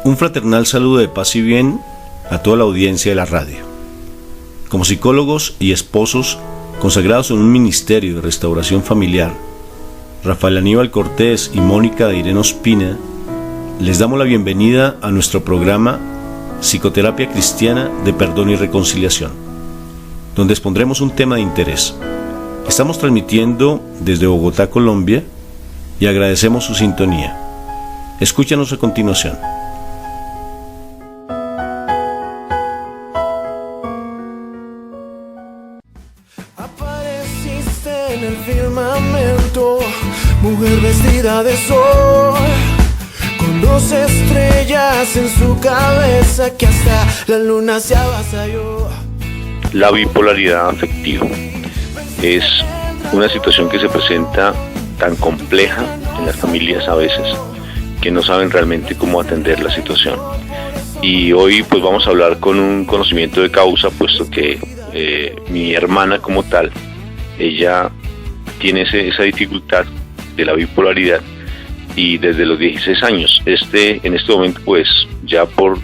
Un fraternal saludo de paz y bien a toda la audiencia de la radio. Como psicólogos y esposos consagrados en un ministerio de restauración familiar, Rafael Aníbal Cortés y Mónica de Irene Ospina, les damos la bienvenida a nuestro programa Psicoterapia Cristiana de Perdón y Reconciliación, donde expondremos un tema de interés. Estamos transmitiendo desde Bogotá, Colombia, y agradecemos su sintonía. Escúchanos a continuación. Apareciste en el firmamento, mujer vestida de sol, con dos estrellas en su cabeza que hasta la luna se avasalló. La bipolaridad afectiva es una situación que se presenta tan compleja en las familias a veces que no saben realmente cómo atender la situación. Y hoy pues vamos a hablar con un conocimiento de causa, puesto que mi hermana como tal, ella tiene esa dificultad de la bipolaridad y desde los 16 años. En este momento pues ya por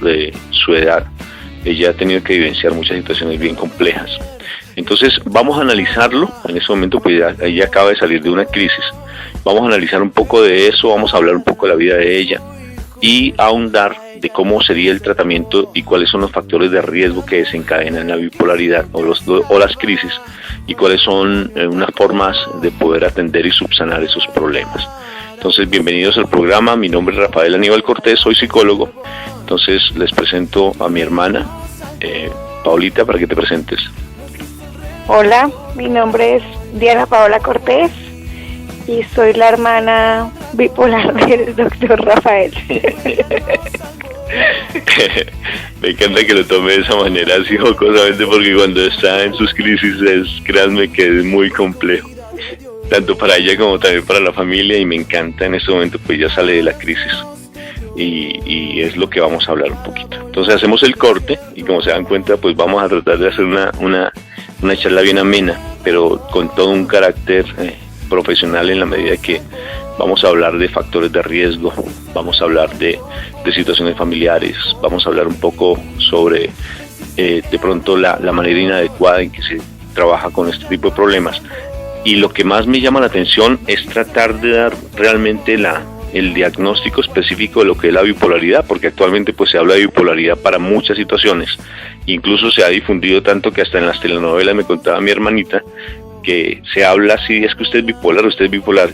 su edad, ella ha tenido que vivenciar muchas situaciones bien complejas. Entonces vamos a analizarlo. En este momento pues ella acaba de salir de una crisis. Vamos a analizar un poco de eso, vamos a hablar un poco de la vida de ella y ahondar de cómo sería el tratamiento y cuáles son los factores de riesgo que desencadenan la bipolaridad o las crisis, y cuáles son unas formas de poder atender y subsanar esos problemas. Entonces, bienvenidos al programa. Mi nombre es Rafael Aníbal Cortés, soy psicólogo. Entonces les presento a mi hermana, Paulita, para que te presentes. Hola, mi nombre es Diana Paola Cortés y soy la hermana bipolar del doctor Rafael. Me encanta que lo tome de esa manera, así jocosamente, porque cuando está en sus crisis créanme que es muy complejo, tanto para ella como también para la familia, y me encanta en este momento pues ya sale de la crisis y es lo que vamos a hablar un poquito. Entonces hacemos el corte y como se dan cuenta pues vamos a tratar de hacer una charla bien amena, pero con todo un carácter profesional, en la medida que vamos a hablar de factores de riesgo, vamos a hablar de situaciones familiares, vamos a hablar un poco sobre de pronto la manera inadecuada en que se trabaja con este tipo de problemas. Y lo que más me llama la atención es tratar de dar realmente el diagnóstico específico de lo que es la bipolaridad, porque actualmente pues se habla de bipolaridad para muchas situaciones. Incluso se ha difundido tanto que hasta en las telenovelas, me contaba mi hermanita, que se habla así, es que usted es bipolar,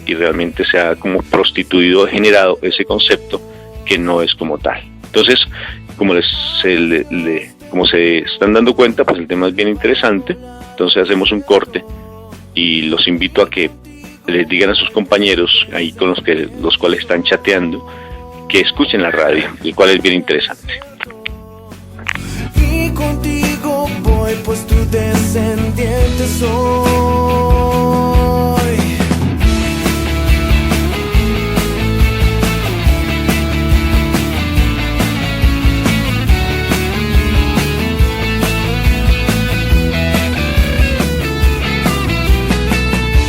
y realmente se ha como prostituido, generado ese concepto que no es como tal. Entonces, como se están dando cuenta, pues el tema es bien interesante. Entonces hacemos un corte y los invito a que les digan a sus compañeros ahí con los cuales están chateando, que escuchen la radio, el cual es bien interesante. Y contigo voy, pues tu descendiente soy.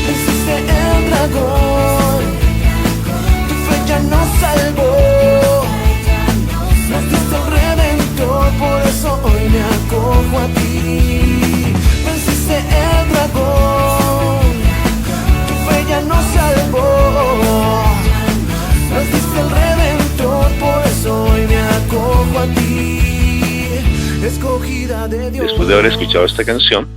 Venciste el dragón, tu fe ya nos salvó. Nos diste el redentor, por eso hoy me acojo a ti. Venciste el dragón, tu fe ya nos salvó. Nos diste el redentor, por eso hoy me acojo a ti. Escogida de Dios. Después de haber escuchado esta canción,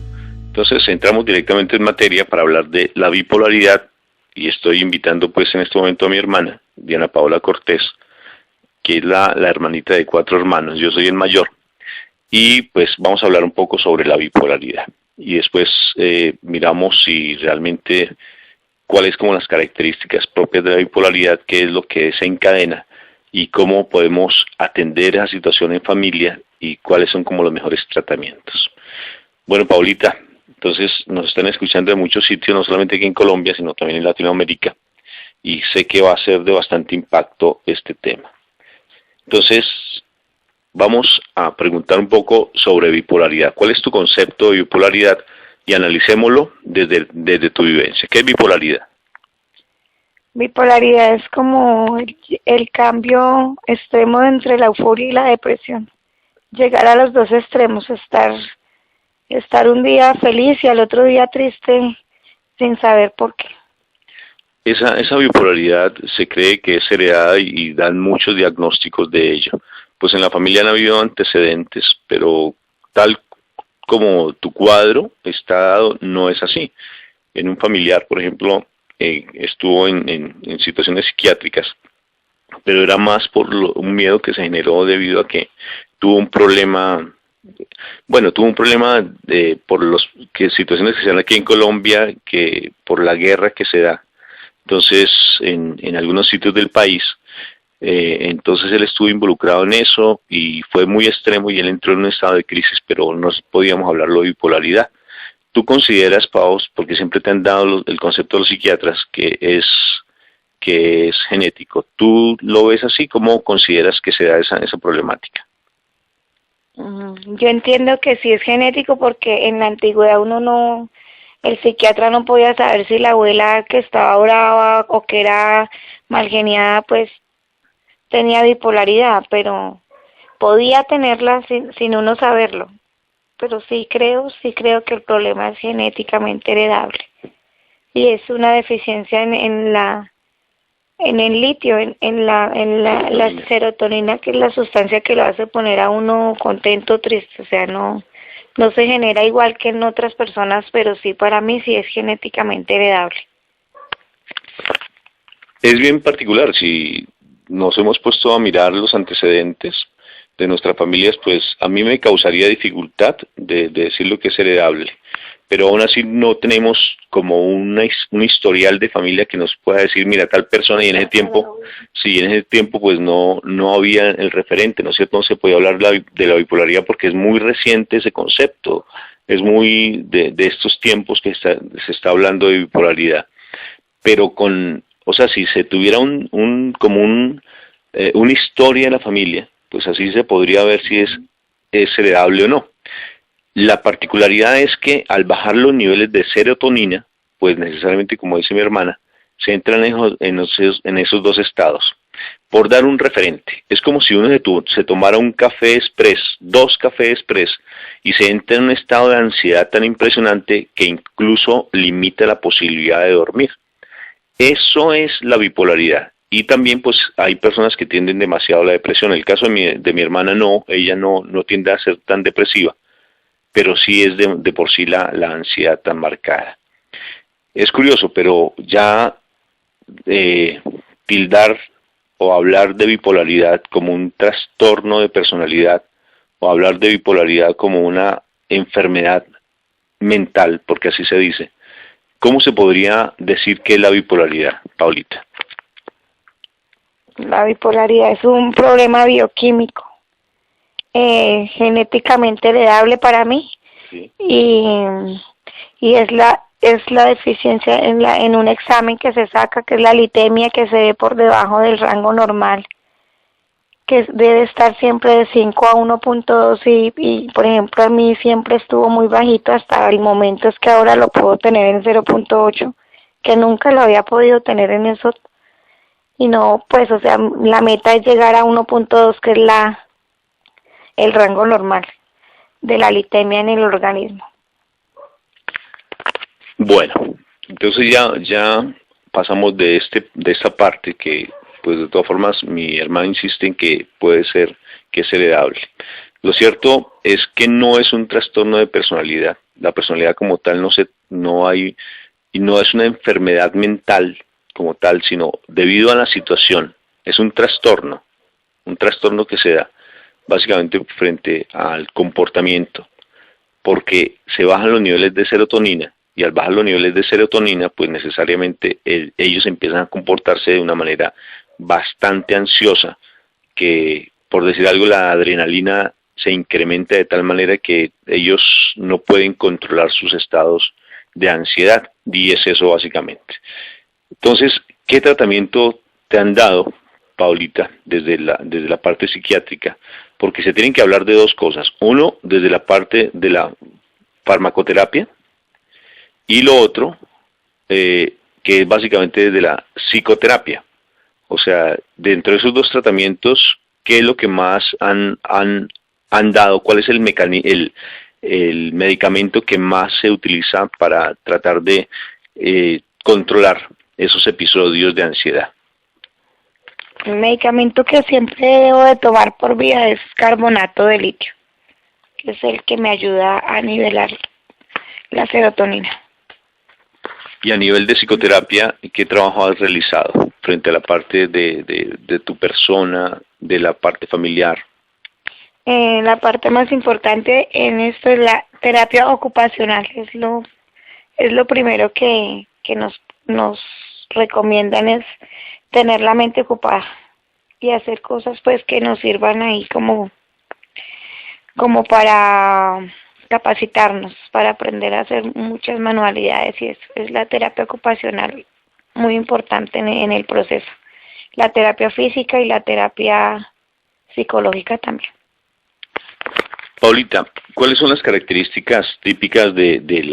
entonces entramos directamente en materia para hablar de la bipolaridad, y estoy invitando pues en este momento a mi hermana, Diana Paola Cortés, que es la hermanita de 4 hermanos. Yo soy el mayor, y pues vamos a hablar un poco sobre la bipolaridad, y después miramos si realmente cuáles como las características propias de la bipolaridad, qué es lo que desencadena y cómo podemos atender esa situación en familia y cuáles son como los mejores tratamientos. Bueno, Paulita, entonces nos están escuchando de muchos sitios, no solamente aquí en Colombia, sino también en Latinoamérica, y sé que va a ser de bastante impacto este tema. Entonces, vamos a preguntar un poco sobre bipolaridad. ¿Cuál es tu concepto de bipolaridad? Y analicémoslo desde tu vivencia. ¿Qué es bipolaridad? Bipolaridad es como el cambio extremo entre la euforia y la depresión. Llegar a los dos extremos, estar un día feliz y al otro día triste sin saber por qué. Esa bipolaridad se cree que es heredada y dan muchos diagnósticos de ello. Pues en la familia han habido antecedentes, pero tal como tu cuadro está dado, no es así. En un familiar, por ejemplo, estuvo en situaciones psiquiátricas, pero era más por un miedo que se generó debido a que tuvo un problema, por situaciones que se dan aquí en Colombia, que por la guerra que se da. Entonces, en algunos sitios del país, entonces él estuvo involucrado en eso y fue muy extremo y él entró en un estado de crisis, pero no podíamos hablarlo de bipolaridad. ¿Tú consideras, Paos, porque siempre te han dado el concepto de los psiquiatras, que es genético? ¿Tú lo ves así? ¿Cómo consideras que se da esa problemática? Yo entiendo que sí es genético porque en la antigüedad el psiquiatra no podía saber si la abuela que estaba brava o que era malgeniada, pues tenía bipolaridad, pero podía tenerla sin uno saberlo. Pero sí creo que el problema es genéticamente heredable y es una deficiencia en el litio, en la serotonina, que es la sustancia que lo hace poner a uno contento o triste. O sea, no se genera igual que en otras personas, pero sí, para mí sí es genéticamente heredable. Es bien particular. Si nos hemos puesto a mirar los antecedentes de nuestras familias, pues a mí me causaría dificultad de decir lo que es heredable, pero aún así no tenemos como un historial de familia que nos pueda decir, mira, tal persona, y en ese tiempo, pues no había el referente, ¿no es cierto? No se podía hablar de la bipolaridad porque es muy reciente ese concepto, es muy de estos tiempos que se está hablando de bipolaridad, pero si se tuviera una historia de la familia, pues así se podría ver si es heredable o no. La particularidad es que al bajar los niveles de serotonina, pues necesariamente, como dice mi hermana, se entran en esos dos estados. Por dar un referente, es como si uno se tomara un café express, 2 cafés express, y se entra en un estado de ansiedad tan impresionante que incluso limita la posibilidad de dormir. Eso es la bipolaridad. Y también pues hay personas que tienden demasiado a la depresión. En el caso de mi hermana ella no tiende a ser tan depresiva, pero sí es de por sí la ansiedad tan marcada. Es curioso, pero ya tildar o hablar de bipolaridad como un trastorno de personalidad o hablar de bipolaridad como una enfermedad mental, porque así se dice, ¿cómo se podría decir que es la bipolaridad, Paulita? La bipolaridad es un problema bioquímico, genéticamente heredable para mí, sí. Y es la deficiencia en un examen que se saca, que es la litemia, que se ve por debajo del rango normal, que debe estar siempre de 5 a 1.2 y por ejemplo a mí siempre estuvo muy bajito hasta el momento, es que ahora lo puedo tener en 0.8, que nunca lo había podido tener en eso. Y no, pues, o sea, la meta es llegar a 1.2, que es el rango normal de la litemia en el organismo. Bueno, entonces ya pasamos de esta parte que, pues, de todas formas, mi hermana insiste en que puede ser que es heredable. Lo cierto es que no es un trastorno de personalidad. La personalidad como tal no es una enfermedad mental como tal, sino debido a la situación. Es un trastorno que se da básicamente frente al comportamiento, porque se bajan los niveles de serotonina, y al bajar los niveles de serotonina, pues necesariamente ellos empiezan a comportarse de una manera bastante ansiosa, que, por decir algo, la adrenalina se incrementa de tal manera que ellos no pueden controlar sus estados de ansiedad, y es eso básicamente. Entonces, ¿qué tratamiento te han dado, Paulita, desde la parte psiquiátrica? Porque se tienen que hablar de dos cosas. Uno, desde la parte de la farmacoterapia, y lo otro, que es básicamente desde la psicoterapia. O sea, dentro de esos dos tratamientos, ¿qué es lo que más han dado? ¿Cuál es el medicamento que más se utiliza para tratar de controlar esos episodios de ansiedad? El medicamento que siempre debo de tomar por vía es carbonato de litio, que es el que me ayuda a nivelar la serotonina. Y a nivel de psicoterapia, ¿qué trabajo has realizado frente a la parte de tu persona, de la parte familiar? La parte más importante en esto es la terapia ocupacional, es lo primero que nos recomiendan, es tener la mente ocupada y hacer cosas pues que nos sirvan ahí como para capacitarnos, para aprender a hacer muchas manualidades, y eso es la terapia ocupacional, muy importante en el proceso. La terapia física y la terapia psicológica también. Paulita, ¿cuáles son las características típicas de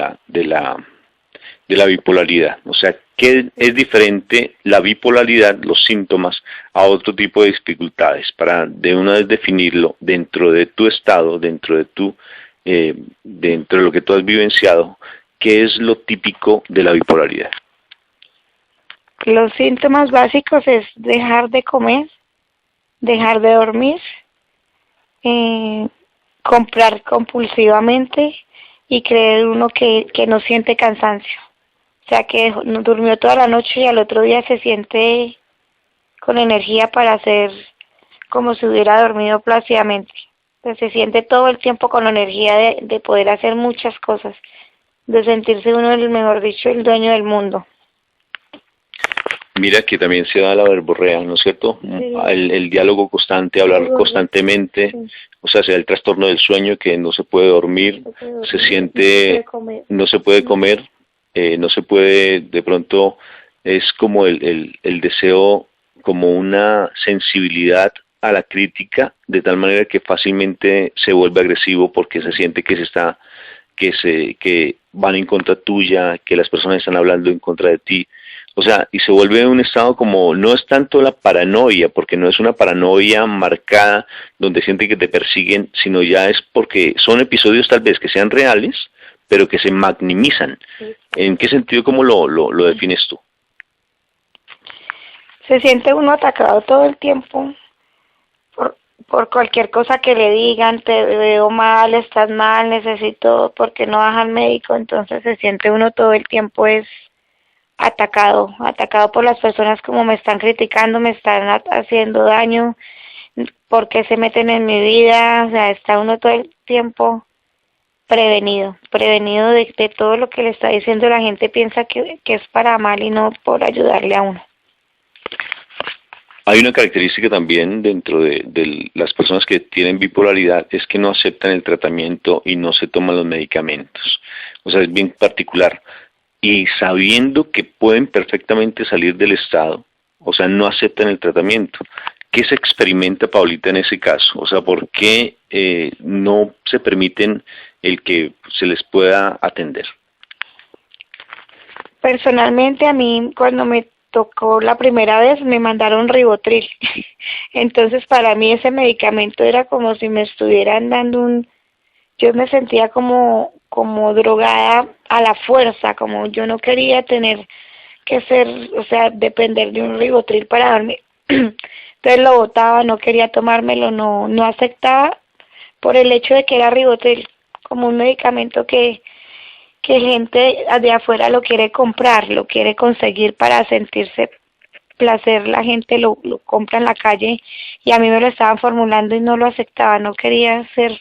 la bipolaridad? O sea, ¿qué es diferente la bipolaridad, los síntomas, a otro tipo de dificultades? Para de una vez definirlo dentro de tu estado, dentro de lo que tú has vivenciado, ¿qué es lo típico de la bipolaridad? Los síntomas básicos es dejar de comer, dejar de dormir, comprar compulsivamente y creer uno que no siente cansancio. O sea, que no durmió toda la noche y al otro día se siente con energía para hacer como si hubiera dormido plácidamente. Pues se siente todo el tiempo con la energía de poder hacer muchas cosas, de sentirse uno, mejor dicho, el dueño del mundo. Mira que también se da la verborrea, ¿no es cierto? Sí. El diálogo constante, hablar constantemente, sí. O sea, se da el trastorno del sueño, que no se puede dormir, se siente, no se puede comer, no se puede, de pronto es como el deseo, como una sensibilidad a la crítica, de tal manera que fácilmente se vuelve agresivo porque se siente que van en contra tuya, que las personas están hablando en contra de ti. O sea, y se vuelve un estado como, no es tanto la paranoia, porque no es una paranoia marcada donde sienten que te persiguen, sino ya es porque son episodios tal vez que sean reales, pero que se magnimizan. ¿En qué sentido, cómo lo defines tú? Se siente uno atacado todo el tiempo por cualquier cosa que le digan, te veo mal, estás mal, necesito, porque no vas al médico, entonces se siente uno todo el tiempo es atacado por las personas, como me están criticando, me están haciendo daño, porque se meten en mi vida. O sea, está uno todo el tiempo prevenido de todo lo que le está diciendo la gente, piensa que es para mal y no por ayudarle a uno. Hay una característica también dentro de las personas que tienen bipolaridad, es que no aceptan el tratamiento y no se toman los medicamentos. O sea, es bien particular. Y sabiendo que pueden perfectamente salir del estado, o sea, no aceptan el tratamiento. ¿Qué se experimenta, Paulita, en ese caso? O sea, ¿por qué no se permiten el que se les pueda atender? Personalmente, a mí, cuando me tocó la primera vez, me mandaron Rivotril. Entonces, para mí ese medicamento era como si me estuvieran dando yo me sentía como drogada a la fuerza, como yo no quería tener que depender de un Rivotril para dormir. Entonces lo botaba, no quería tomármelo, no aceptaba por el hecho de que era Rivotril, como un medicamento que gente de afuera lo quiere comprar, lo quiere conseguir para sentirse placer. La gente lo compra en la calle y a mí me lo estaban formulando y no lo aceptaba, no quería ser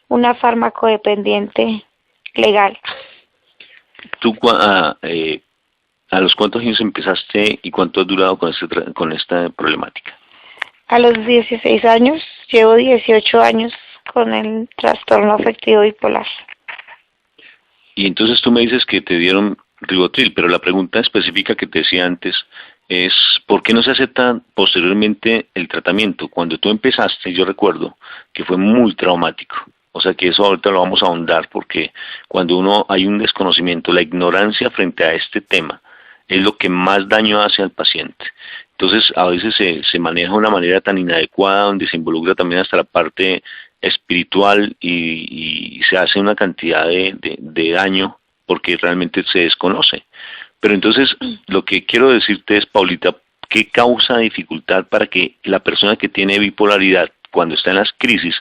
una farmacodependiente legal. ¿Tú a los cuántos años empezaste y cuánto has durado con esta problemática? A los 16 años, llevo 18 años con el trastorno afectivo bipolar. Y entonces tú me dices que te dieron Rivotril, pero la pregunta específica que te decía antes es ¿por qué no se acepta posteriormente el tratamiento? Cuando tú empezaste, yo recuerdo que fue muy traumático. O sea que eso ahorita lo vamos a ahondar, porque cuando hay un desconocimiento, la ignorancia frente a este tema es lo que más daño hace al paciente. Entonces, a veces se maneja de una manera tan inadecuada, donde se involucra también hasta la parte espiritual y se hace una cantidad de daño porque realmente se desconoce. Pero entonces, lo que quiero decirte es, Paulita, ¿qué causa dificultad para que la persona que tiene bipolaridad, cuando está en las crisis,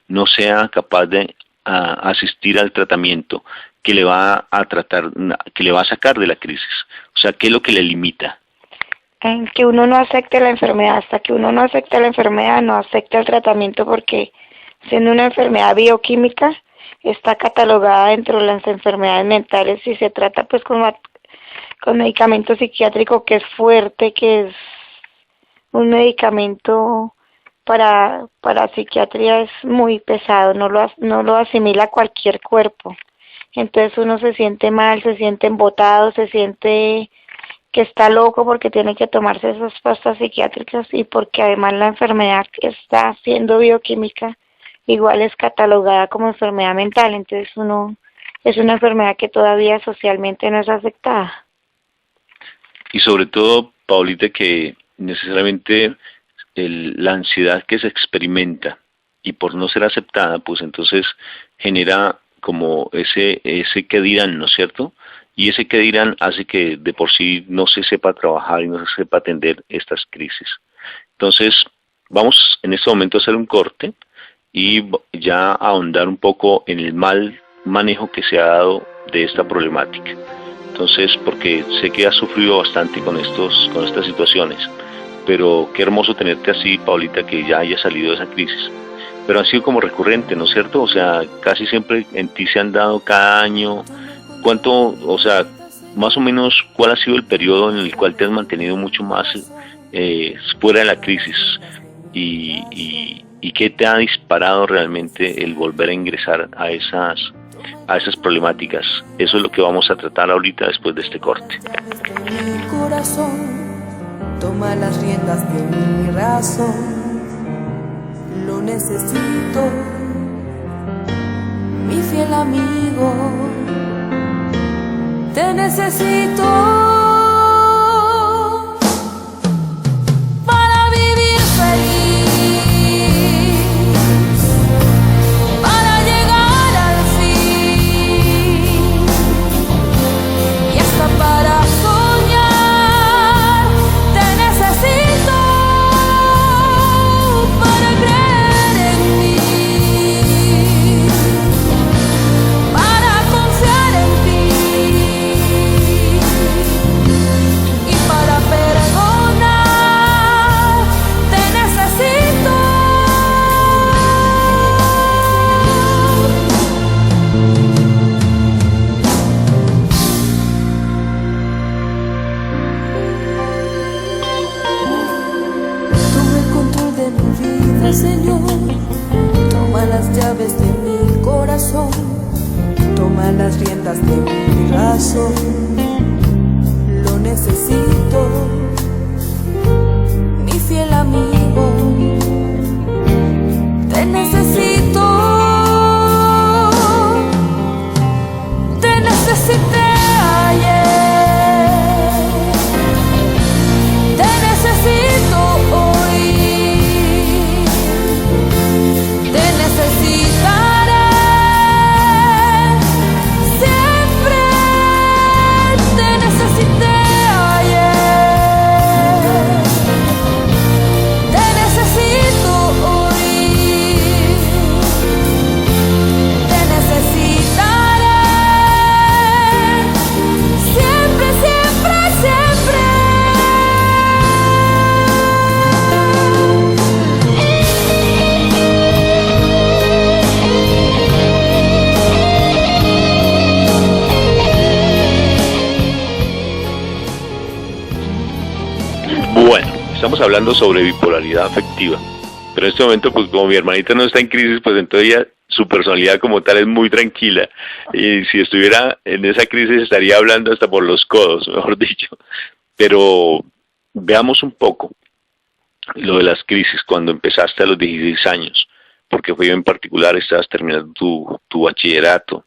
no sea capaz de asistir al tratamiento que le va a tratar, que le va a sacar de la crisis? O sea, ¿qué es lo que le limita? En que uno no acepte la enfermedad. Hasta que uno no acepta la enfermedad, no acepta el tratamiento, porque siendo una enfermedad bioquímica, está catalogada dentro de las enfermedades mentales y se trata pues con medicamento psiquiátrico, que es fuerte, que es un medicamento para psiquiatría, es muy pesado, no lo asimila cualquier cuerpo. Entonces uno se siente mal, se siente embotado, se siente que está loco porque tiene que tomarse esas pastas psiquiátricas, y porque además la enfermedad que está siendo bioquímica igual es catalogada como enfermedad mental. Entonces es una enfermedad que todavía socialmente no es aceptada. Y sobre todo, Paulita, que necesariamente la ansiedad que se experimenta y por no ser aceptada, pues entonces genera como ese qué dirán, ¿no es cierto? Y ese qué dirán hace que de por sí no se sepa trabajar y no se sepa atender estas crisis. Entonces, vamos en este momento a hacer un corte y ya ahondar un poco en el mal manejo que se ha dado de esta problemática. Entonces, porque sé que has sufrido bastante con estas situaciones, pero qué hermoso tenerte así, Paulita, que ya hayas salido de esa crisis. Pero ha sido como recurrente, ¿no es cierto? O sea, casi siempre en ti se han dado cada año. ¿Cuánto, o sea, más o menos, cuál ha sido el periodo en el cual te has mantenido mucho más fuera de la crisis? ¿Y qué te ha disparado realmente el volver a ingresar a esas problemáticas? Eso es lo que vamos a tratar ahorita después de este corte. Mi corazón toma las riendas de mi razón, lo necesito, mi fiel amigo, te necesito para vivir feliz, para llegar al fin y hasta para soñar. Te necesito para creer en mí, para confiar en ti y para perdonar. Te necesito. Toma el control de mi vida, Señor. Toma las llaves de mi corazón. Toma las riendas de mi razón. Lo necesito, mi fiel amigo. Te necesito. Te necesité ayer. Te necesito hoy. Te necesitaré siempre. Te necesité ayer. Te necesito hoy. Te necesitaré siempre, siempre, siempre. Bueno, estamos hablando sobre bipolaridad afectiva, pero en este momento, pues como mi hermanita no está en crisis, pues entonces ella, su personalidad como tal es muy tranquila, y si estuviera en esa crisis estaría hablando hasta por los codos, mejor dicho. Pero veamos un poco lo de las crisis cuando empezaste a los 16 años, porque fue en particular, estabas terminando tu bachillerato,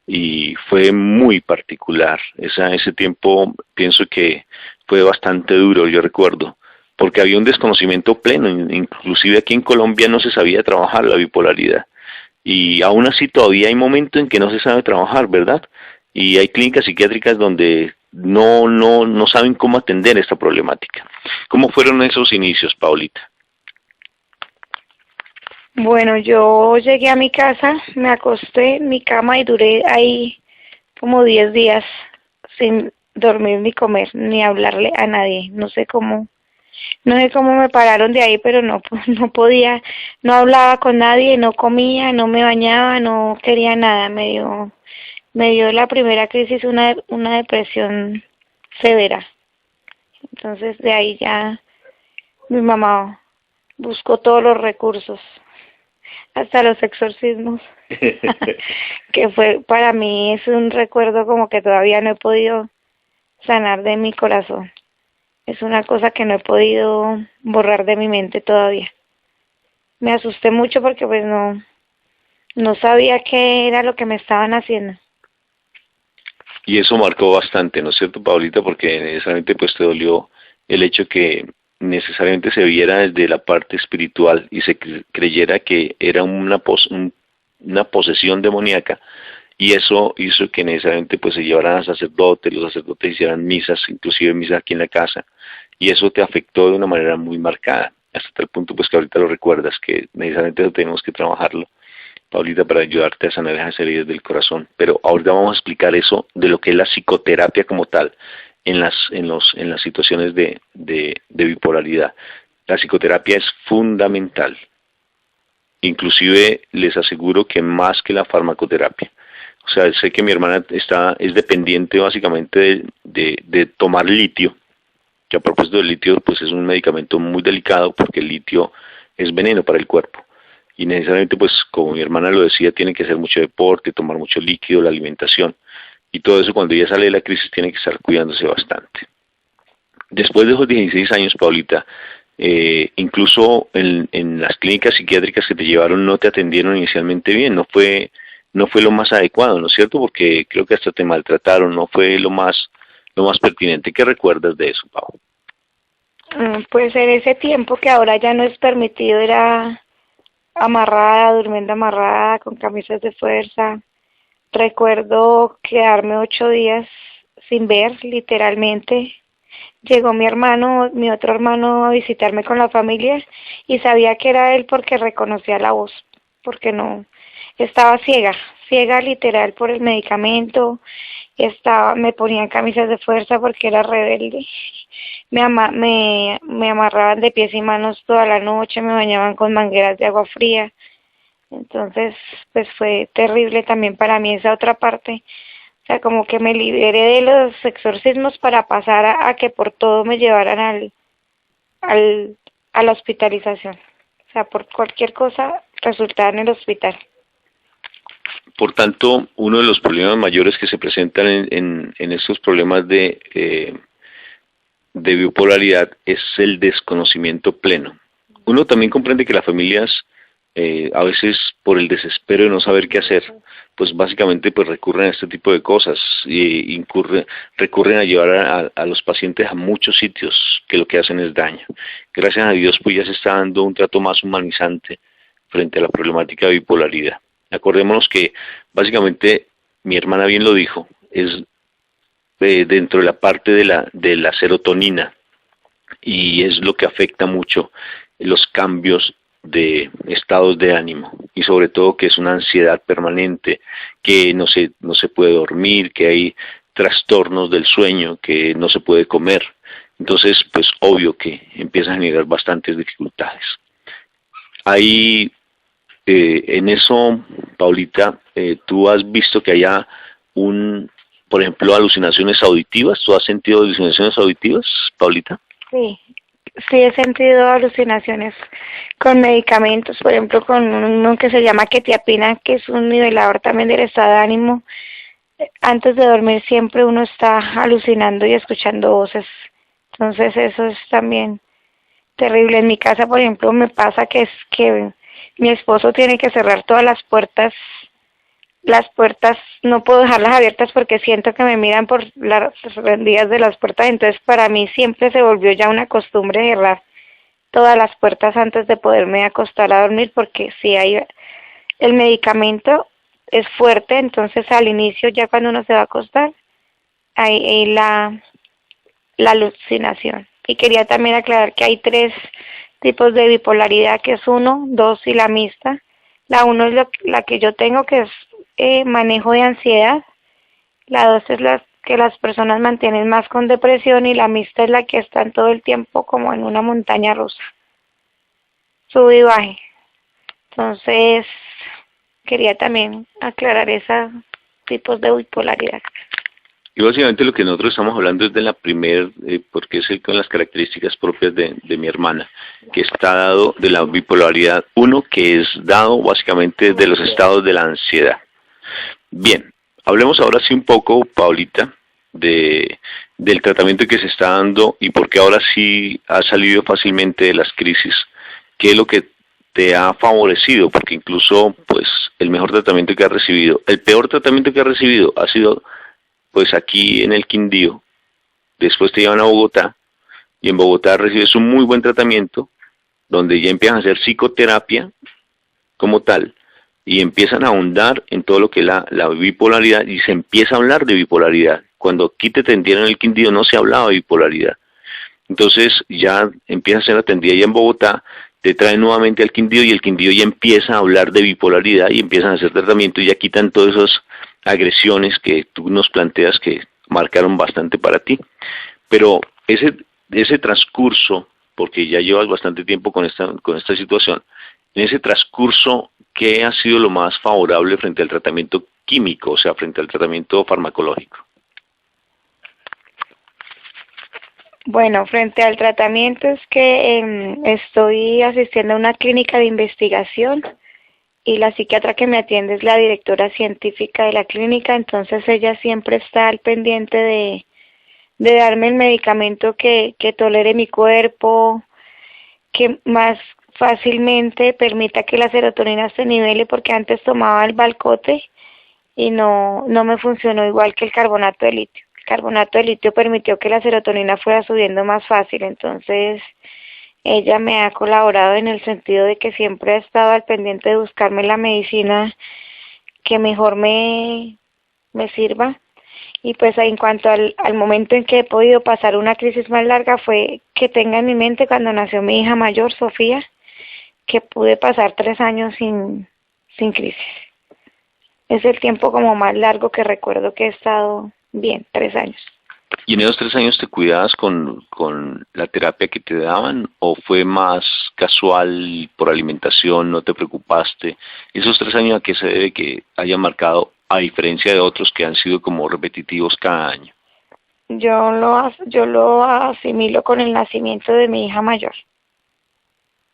y fue muy particular. Ese tiempo pienso que fue bastante duro, yo recuerdo, porque había un desconocimiento pleno, inclusive aquí en Colombia no se sabía trabajar la bipolaridad, y aún así todavía hay momentos en que no se sabe trabajar, ¿verdad? Y hay clínicas psiquiátricas donde no saben cómo atender esta problemática. ¿Cómo fueron esos inicios, Paulita? Bueno, yo llegué a mi casa, me acosté en mi cama y duré ahí como 10 días sin dormir ni comer, ni hablarle a nadie. No sé cómo me pararon de ahí, pero no podía, no hablaba con nadie, no comía, no me bañaba, no quería nada. Me dio la primera crisis una depresión severa. Entonces de ahí ya mi mamá buscó todos los recursos, hasta los exorcismos, que fue, para mí es un recuerdo como que todavía no he podido sanar de mi corazón. Es una cosa que no he podido borrar de mi mente todavía. Me asusté mucho porque pues no sabía qué era lo que me estaban haciendo. Y eso marcó bastante, ¿no es cierto, Paulita? Porque necesariamente pues te dolió el hecho que necesariamente se viera desde la parte espiritual y se creyera que era una posesión demoníaca, y eso hizo que necesariamente pues se llevaran a sacerdotes, los sacerdotes hicieran misas, inclusive misas aquí en la casa, y eso te afectó de una manera muy marcada, hasta tal punto pues que ahorita lo recuerdas, que necesariamente eso tenemos que trabajarlo, Paulita, para ayudarte a sanar esas heridas del corazón. Pero ahorita vamos a explicar eso de lo que es la psicoterapia como tal en las situaciones de bipolaridad. La psicoterapia es fundamental. Inclusive les aseguro que más que la farmacoterapia. O sea, sé que mi hermana es dependiente básicamente de tomar litio, que a propósito del litio, pues es un medicamento muy delicado porque el litio es veneno para el cuerpo. Y necesariamente, pues, como mi hermana lo decía, tiene que hacer mucho deporte, tomar mucho líquido, la alimentación. Y todo eso, cuando ella sale de la crisis, tiene que estar cuidándose bastante. Después de esos 16 años, Paulita, incluso en las clínicas psiquiátricas que te llevaron no te atendieron inicialmente bien, no fue lo más adecuado, ¿no es cierto? Porque creo que hasta te maltrataron, no fue lo más pertinente. ¿Qué recuerdas de eso, Pau? Pues en ese tiempo que ahora ya no es permitido, era amarrada, durmiendo amarrada, con camisas de fuerza. Recuerdo quedarme 8 días sin ver, literalmente. Llegó mi otro hermano, a visitarme con la familia y sabía que era él porque reconocía la voz, porque no, estaba ciega literal por el medicamento, me ponían camisas de fuerza porque era rebelde, me amarraban de pies y manos toda la noche, me bañaban con mangueras de agua fría. Entonces pues fue terrible también para mí esa otra parte. O sea, como que me liberé de los exorcismos para pasar a que por todo me llevaran a la hospitalización. O sea, por cualquier cosa resultaba en el hospital. Por tanto, uno de los problemas mayores que se presentan en estos problemas de bipolaridad es el desconocimiento pleno. Uno también comprende que las familias, a veces por el desespero de no saber qué hacer, pues básicamente pues recurren a este tipo de cosas y recurren a llevar a los pacientes a muchos sitios que lo que hacen es daño. Gracias a Dios pues ya se está dando un trato más humanizante frente a la problemática de bipolaridad. Acordémonos que básicamente, mi hermana bien lo dijo, es dentro de la parte de la serotonina, y es lo que afecta mucho los cambios de estados de ánimo, y sobre todo que es una ansiedad permanente, que no se puede dormir, que hay trastornos del sueño, que no se puede comer. Entonces, pues obvio que empiezan a generar bastantes dificultades. Hay en eso, Paulita, tú has visto que haya por ejemplo, alucinaciones auditivas. ¿Tú has sentido alucinaciones auditivas, Paulita? Sí he sentido alucinaciones con medicamentos, por ejemplo con uno que se llama quetiapina, que es un nivelador también del estado de ánimo. Antes de dormir siempre uno está alucinando y escuchando voces, entonces eso es también terrible. En mi casa, por ejemplo, me pasa que mi esposo tiene que cerrar todas las puertas las puertas no puedo dejarlas abiertas porque siento que me miran por las rendijas de las puertas, entonces para mí siempre se volvió ya una costumbre cerrar todas las puertas antes de poderme acostar a dormir, porque si hay el medicamento es fuerte, entonces al inicio ya cuando uno se va a acostar hay la alucinación. Y quería también aclarar que hay 3 tipos de bipolaridad, que es 1, 2 y la mixta. La 1 es la que yo tengo, que es manejo de ansiedad. La 2 es la que las personas mantienen más con depresión, y la mixta es la que están todo el tiempo como en una montaña rusa, sube y baje. Entonces quería también aclarar esos tipos de bipolaridad. Y básicamente lo que nosotros estamos hablando es de la primer, porque es con las características propias de mi hermana, que está dado de la bipolaridad 1, que es dado básicamente de los estados de la ansiedad. Bien, hablemos ahora sí un poco, Paulita, del tratamiento que se está dando y por qué ahora sí ha salido fácilmente de las crisis. ¿Qué es lo que te ha favorecido? Porque incluso, pues, el mejor tratamiento que has recibido, el peor tratamiento que has recibido ha sido, pues, aquí en el Quindío. Después te llevan a Bogotá, y en Bogotá recibes un muy buen tratamiento, donde ya empiezan a hacer psicoterapia como tal, y empiezan a ahondar en todo lo que es la bipolaridad, y se empieza a hablar de bipolaridad. Cuando aquí te atendieron en el Quindío no se hablaba de bipolaridad. Entonces ya empieza a ser atendida ya en Bogotá, te traen nuevamente al Quindío, y el Quindío ya empieza a hablar de bipolaridad, y empiezan a hacer tratamiento, y ya quitan todas esas agresiones que tú nos planteas que marcaron bastante para ti. Pero ese transcurso, porque ya llevas bastante tiempo con esta situación, en ese transcurso, ¿qué ha sido lo más favorable frente al tratamiento químico, o sea, frente al tratamiento farmacológico? Bueno, frente al tratamiento es que estoy asistiendo a una clínica de investigación, y la psiquiatra que me atiende es la directora científica de la clínica, entonces ella siempre está al pendiente de darme el medicamento que tolere mi cuerpo, que más fácilmente permita que la serotonina se nivele, porque antes tomaba el Valcote y no me funcionó igual que el carbonato de litio. El carbonato de litio permitió que la serotonina fuera subiendo más fácil, entonces ella me ha colaborado en el sentido de que siempre ha estado al pendiente de buscarme la medicina que mejor me sirva. Y pues en cuanto al momento en que he podido pasar una crisis más larga, fue que tenga en mi mente cuando nació mi hija mayor, Sofía, que pude pasar 3 años sin crisis. Es el tiempo como más largo que recuerdo que he estado bien, 3 años. ¿Y en esos 3 años te cuidabas con la terapia que te daban, o fue más casual por alimentación, no te preocupaste? ¿Esos 3 años a qué se debe que hayan marcado, a diferencia de otros que han sido como repetitivos cada año? Yo lo asimilo con el nacimiento de mi hija mayor,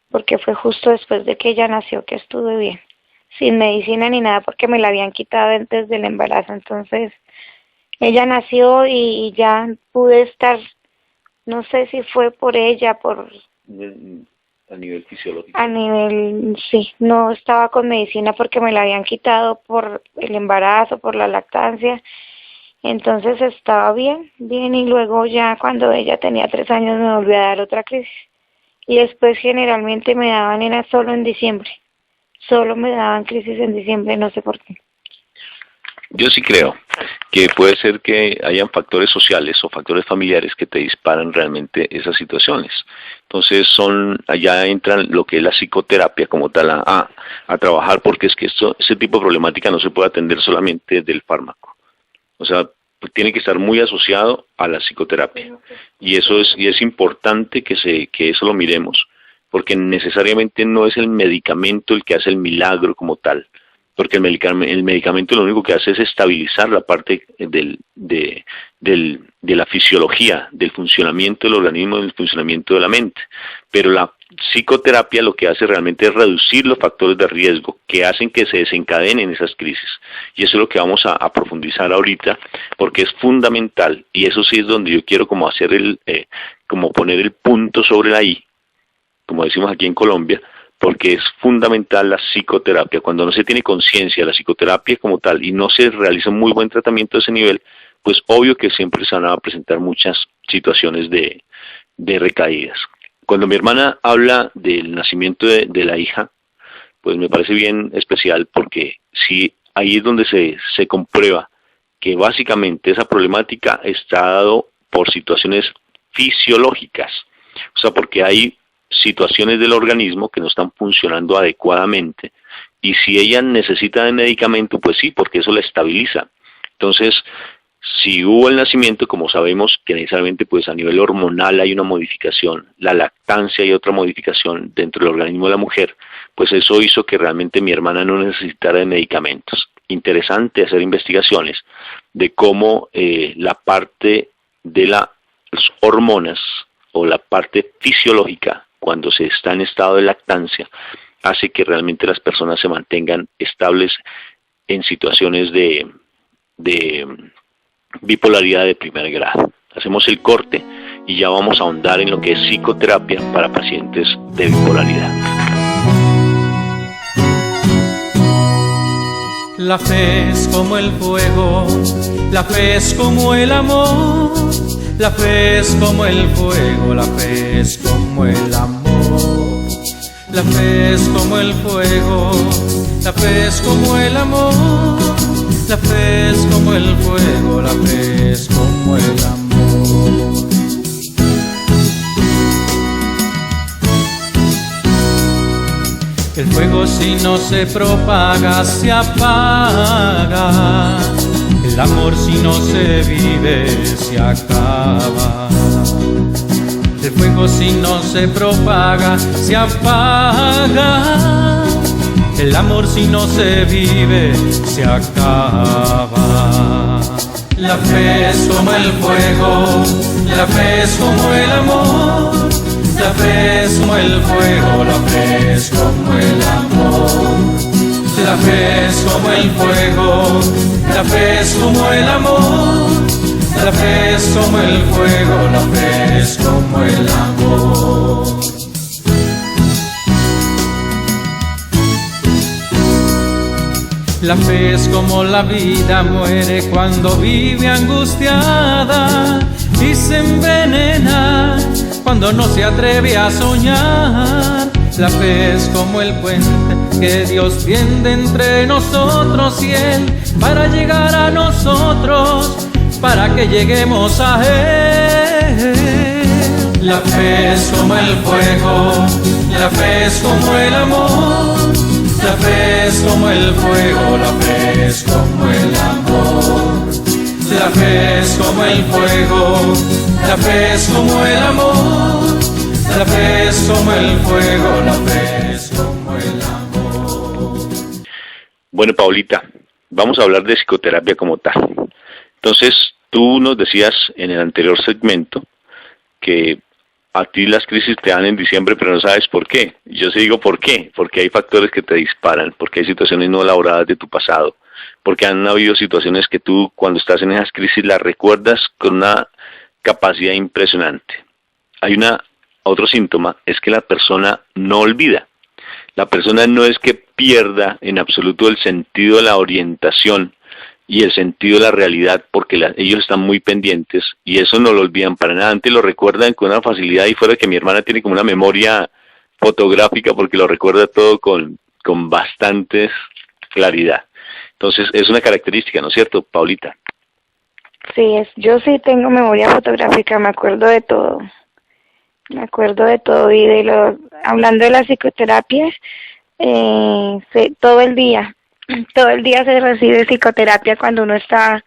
porque fue justo después de que ella nació que estuve bien, sin medicina ni nada, porque me la habían quitado antes del embarazo. Entonces ella nació y ya pude estar, no sé si fue por ella, A nivel fisiológico. Sí, no estaba con medicina porque me la habían quitado por el embarazo, por la lactancia. Entonces estaba bien, y luego ya cuando ella tenía 3 años me volvió a dar otra crisis. Y después generalmente me daban, era solo en diciembre. Solo me daban crisis en diciembre, no sé por qué. Yo sí creo que puede ser que hayan factores sociales o factores familiares que te disparan realmente esas situaciones. Entonces allá entra lo que es la psicoterapia como tal a trabajar, porque es que ese tipo de problemática no se puede atender solamente del fármaco. O sea, tiene que estar muy asociado a la psicoterapia. Y es importante que eso lo miremos, porque necesariamente no es el medicamento el que hace el milagro como tal. Porque el medicamento lo único que hace es estabilizar la parte de la fisiología, del funcionamiento del organismo, del funcionamiento de la mente. Pero la psicoterapia lo que hace realmente es reducir los factores de riesgo que hacen que se desencadenen esas crisis. Y eso es lo que vamos a profundizar ahorita, porque es fundamental, y eso sí es donde yo quiero como como poner el punto sobre la I, como decimos aquí en Colombia, porque es fundamental la psicoterapia. Cuando no se tiene conciencia de la psicoterapia como tal y no se realiza un muy buen tratamiento a ese nivel, pues obvio que siempre se van a presentar muchas situaciones de recaídas. Cuando mi hermana habla del nacimiento de la hija, pues me parece bien especial, porque sí, ahí es donde se comprueba que básicamente esa problemática está dado por situaciones fisiológicas, o sea, porque hay situaciones del organismo que no están funcionando adecuadamente, y si ella necesita de medicamento, pues sí, porque eso la estabiliza. Entonces, si hubo el nacimiento, como sabemos que necesariamente pues a nivel hormonal hay una modificación, la lactancia hay otra modificación dentro del organismo de la mujer, pues eso hizo que realmente mi hermana no necesitara de medicamentos. Interesante hacer investigaciones de cómo la parte de las hormonas o la parte fisiológica, cuando se está en estado de lactancia, hace que realmente las personas se mantengan estables en situaciones de bipolaridad de primer grado. Hacemos el corte y ya vamos a ahondar en lo que es psicoterapia para pacientes de bipolaridad. La fe es como el fuego, la fe es como el amor, la fe es como el fuego, la fe es como el amor. La fe es como el fuego, la fe es como el amor, la fe es como el fuego, la fe es como el amor. El fuego si no se propaga se apaga, el amor si no se vive se acaba. El fuego si no se propaga se apaga, el amor si no se vive se acaba. La fe es como el fuego, la fe es como el amor, la fe es como el fuego, la fe es como el amor. La fe es como el fuego, la fe es como el amor, la fe es como el fuego, la fe es como el amor. La fe es como la vida muere cuando vive angustiada y se envenena cuando no se atreve a soñar. La fe es como el puente que Dios tiende entre nosotros y Él para llegar a nosotros, para que lleguemos a Él. La fe es como el fuego, la fe es como el amor, la fe es como el fuego, la fe es como el amor. La fe es como el fuego, la fe es como el amor, la fe es como el fuego, la fe es como el amor. Bueno, Paulita, vamos a hablar de psicoterapia como tal. Entonces, tú nos decías en el anterior segmento que a ti las crisis te dan en diciembre, pero no sabes por qué. Yo sí digo por qué, porque hay factores que te disparan, porque hay situaciones no elaboradas de tu pasado, porque han habido situaciones que tú cuando estás en esas crisis las recuerdas con una capacidad impresionante. Hay otro síntoma, es que la persona no olvida. La persona no es que pierda en absoluto el sentido de la orientación y el sentido de la realidad, porque ellos están muy pendientes y eso no lo olvidan para nada. Antes lo recuerdan con una facilidad, y fuera que mi hermana tiene como una memoria fotográfica porque lo recuerda todo con bastante claridad. Entonces es una característica, ¿no es cierto, Paulita? Sí, yo sí tengo memoria fotográfica, me acuerdo de todo. Me acuerdo de todo y hablando de la psicoterapia, todo el día se recibe psicoterapia cuando uno está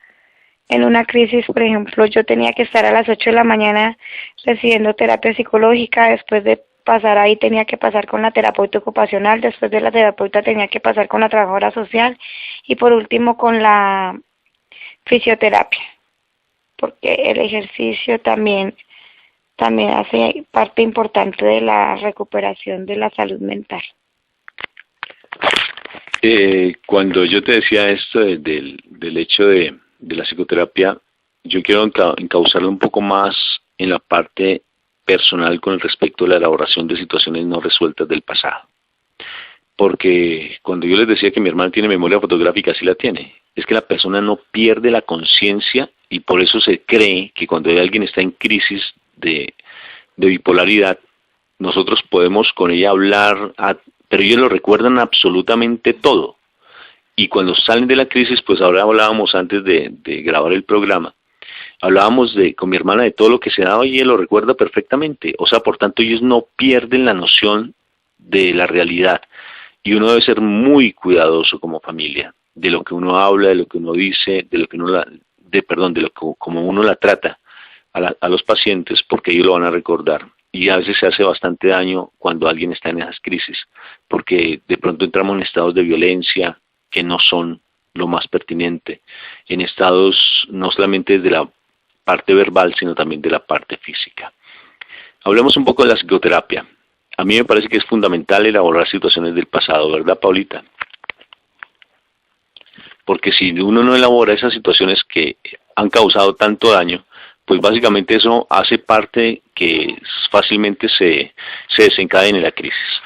en una crisis. Por ejemplo, yo tenía que estar a las 8 de la mañana recibiendo terapia psicológica, después de pasar ahí tenía que pasar con la terapeuta ocupacional, después de la terapeuta tenía que pasar con la trabajadora social y por último con la fisioterapia, porque el ejercicio también hace parte importante de la recuperación de la salud mental. Cuando yo te decía esto del hecho de la psicoterapia, yo quiero encauzarlo un poco más en la parte personal con respecto a la elaboración de situaciones no resueltas del pasado. porque cuando yo les decía que mi hermana tiene memoria fotográfica, sí la tiene. Es que la persona no pierde la conciencia y por eso se cree que cuando alguien está en crisis de bipolaridad, nosotros podemos con ella hablar, pero ellos lo recuerdan absolutamente todo. Y cuando salen de la crisis, pues ahora hablábamos antes de grabar el programa, hablábamos con mi hermana de todo lo que se daba y ella lo recuerda perfectamente. O sea, por tanto, ellos no pierden la noción de la realidad. Y uno debe ser muy cuidadoso como familia, de lo que uno habla, de lo que uno dice, de lo que uno como uno la trata a los pacientes, porque ellos lo van a recordar. Y a veces se hace bastante daño cuando alguien está en esas crisis, porque de pronto entramos en estados de violencia que no son lo más pertinente, en estados no solamente de la parte verbal, sino también de la parte física. Hablemos un poco de la psicoterapia. A mí me parece que es fundamental elaborar situaciones del pasado, ¿verdad, Paulita? Porque si uno no elabora esas situaciones que han causado tanto daño, pues básicamente eso hace parte que fácilmente se desencadene la crisis.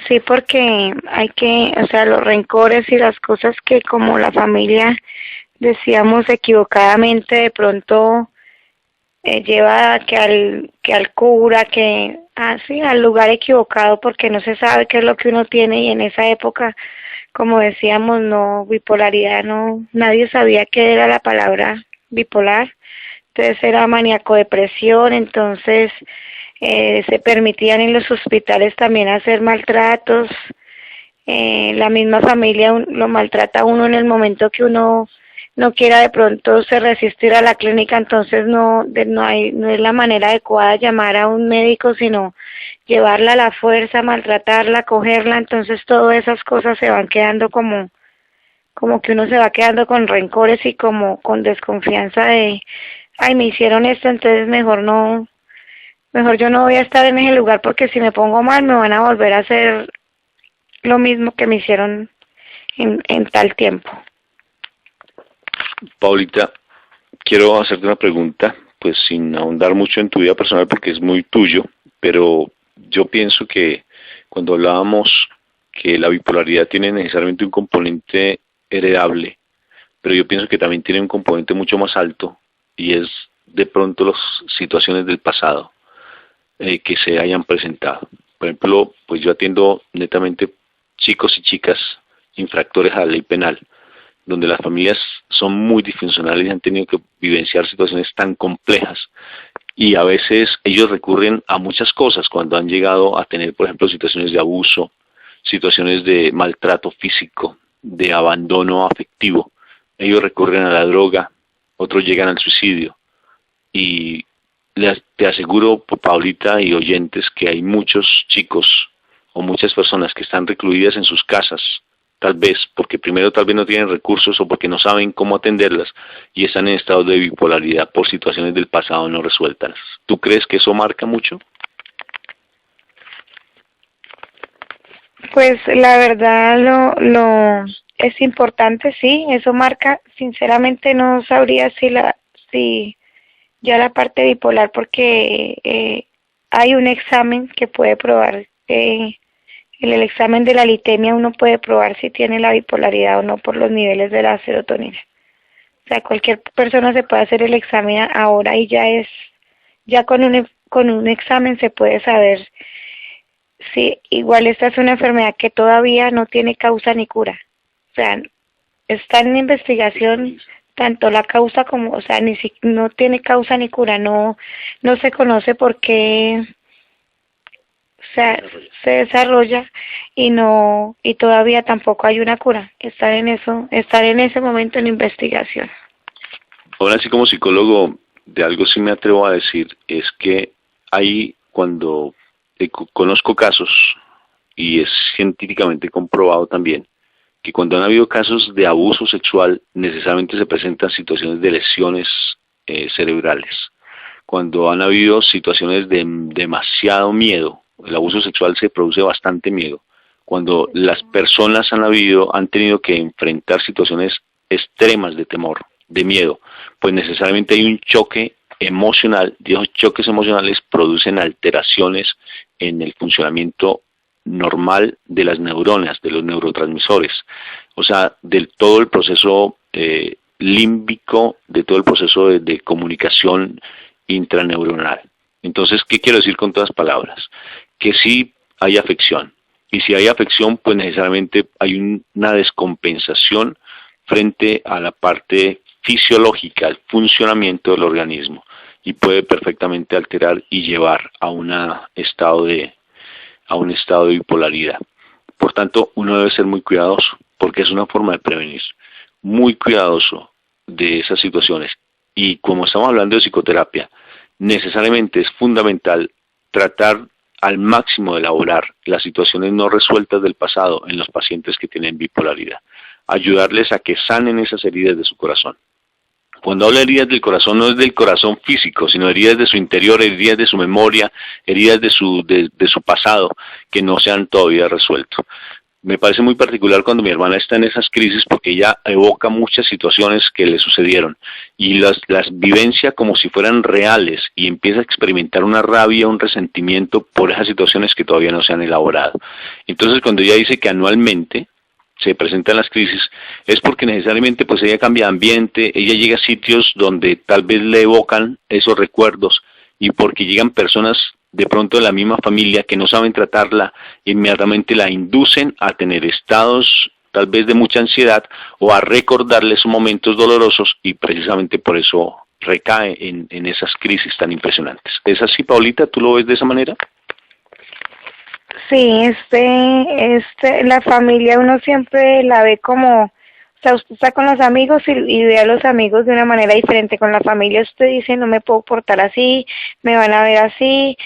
Sí, porque los rencores y las cosas que como la familia decíamos equivocadamente de pronto lleva que al cura, al lugar equivocado porque no se sabe qué es lo que uno tiene y en esa época, como decíamos, no, bipolaridad, no, nadie sabía qué era la palabra bipolar, entonces era maníaco-depresión, entonces se permitían en los hospitales también hacer maltratos, la misma familia lo maltrata a uno en el momento que uno no quiera de pronto se resistir a la clínica, entonces no es la manera adecuada llamar a un médico, sino llevarla a la fuerza, maltratarla, cogerla, entonces todas esas cosas se van quedando como que uno se va quedando con rencores y como con desconfianza de, ay, me hicieron esto, entonces mejor yo no voy a estar en ese lugar porque si me pongo mal me van a volver a hacer lo mismo que me hicieron en tal tiempo. Paulita, quiero hacerte una pregunta, pues sin ahondar mucho en tu vida personal porque es muy tuyo, pero yo pienso que cuando hablábamos que la bipolaridad tiene necesariamente un componente heredable, pero yo pienso que también tiene un componente mucho más alto y es de pronto las situaciones del pasado que se hayan presentado. Por ejemplo, pues yo atiendo netamente chicos y chicas infractores a la ley penal, donde las familias son muy disfuncionales y han tenido que vivenciar situaciones tan complejas y a veces ellos recurren a muchas cosas cuando han llegado a tener, por ejemplo, situaciones de abuso, situaciones de maltrato físico, de abandono afectivo. Ellos recurren a la droga, otros llegan al suicidio y te aseguro, Paulita y oyentes, que hay muchos chicos o muchas personas que están recluidas en sus casas, tal vez porque primero tal vez no tienen recursos o porque no saben cómo atenderlas y están en estado de bipolaridad por situaciones del pasado no resueltas. ¿Tú crees que eso marca mucho? Pues la verdad lo es importante, sí, eso marca. Sinceramente no sabría si ya la parte bipolar porque hay un examen que puede probar en el examen de la litemia uno puede probar si tiene la bipolaridad o no por los niveles de la serotonina. O sea, cualquier persona se puede hacer el examen ahora y ya con un examen se puede saber si igual esta es una enfermedad que todavía no tiene causa ni cura. O sea, está en investigación tanto la causa como, o sea, no tiene causa ni cura, no se conoce por qué. O sea, se desarrolla y todavía tampoco hay una cura. Estar en ese momento en investigación. Ahora sí, como psicólogo, de algo sí me atrevo a decir, es que cuando conozco casos, y es científicamente comprobado también, que cuando han habido casos de abuso sexual, necesariamente se presentan situaciones de lesiones cerebrales. Cuando han habido situaciones de demasiado miedo, el abuso sexual se produce bastante miedo. Cuando las personas han tenido que enfrentar situaciones extremas de temor, de miedo, pues necesariamente hay un choque emocional y esos choques emocionales producen alteraciones en el funcionamiento normal de las neuronas, de los neurotransmisores, o sea, del todo el proceso límbico, de todo el proceso de comunicación intraneuronal. Entonces, ¿qué quiero decir con todas palabras? Que sí hay afección, y si hay afección, pues necesariamente hay una descompensación frente a la parte fisiológica, el funcionamiento del organismo, y puede perfectamente alterar y llevar a un estado de bipolaridad. Por tanto, uno debe ser muy cuidadoso, porque es una forma de prevenir, muy cuidadoso de esas situaciones. Y como estamos hablando de psicoterapia, necesariamente es fundamental tratar al máximo de elaborar las situaciones no resueltas del pasado en los pacientes que tienen bipolaridad, ayudarles a que sanen esas heridas de su corazón. Cuando hablo de heridas del corazón, no es del corazón físico, sino heridas de su interior, heridas de su memoria, heridas de su pasado, que no se han todavía resuelto. Me parece muy particular cuando mi hermana está en esas crisis, porque ella evoca muchas situaciones que le sucedieron y las vivencia como si fueran reales, y empieza a experimentar una rabia, un resentimiento por esas situaciones que todavía no se han elaborado. Entonces, cuando ella dice que anualmente se presentan las crisis, es porque necesariamente pues ella cambia de ambiente, ella llega a sitios donde tal vez le evocan esos recuerdos, y porque llegan personas de pronto de la misma familia que no saben tratarla, inmediatamente la inducen a tener estados tal vez de mucha ansiedad o a recordarle esos momentos dolorosos, y precisamente por eso recae en esas crisis tan impresionantes. ¿Es así, Paulita? ¿Tú lo ves de esa manera? Sí, la familia uno siempre la ve como, o sea, usted está con los amigos y ve a los amigos de una manera diferente. Con la familia usted dice, no me puedo portar así, me van a ver así,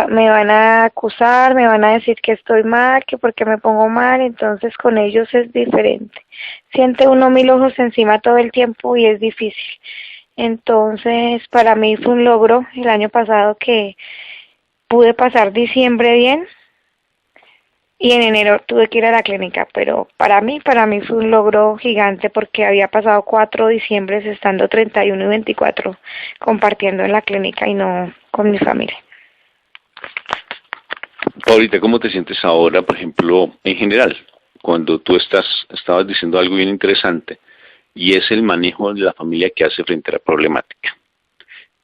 me van a acusar, me van a decir que estoy mal, que porque me pongo mal. Entonces con ellos es diferente. Siente uno mil ojos encima todo el tiempo y es difícil. Entonces para mí fue un logro el año pasado que pude pasar diciembre bien. Y en enero tuve que ir a la clínica, pero para mí fue un logro gigante, porque había pasado 4 diciembres estando 31 y 24 compartiendo en la clínica y no con mi familia. Paulita, ¿cómo te sientes ahora, por ejemplo, en general, cuando tú estabas diciendo algo bien interesante, y es el manejo de la familia que hace frente a la problemática?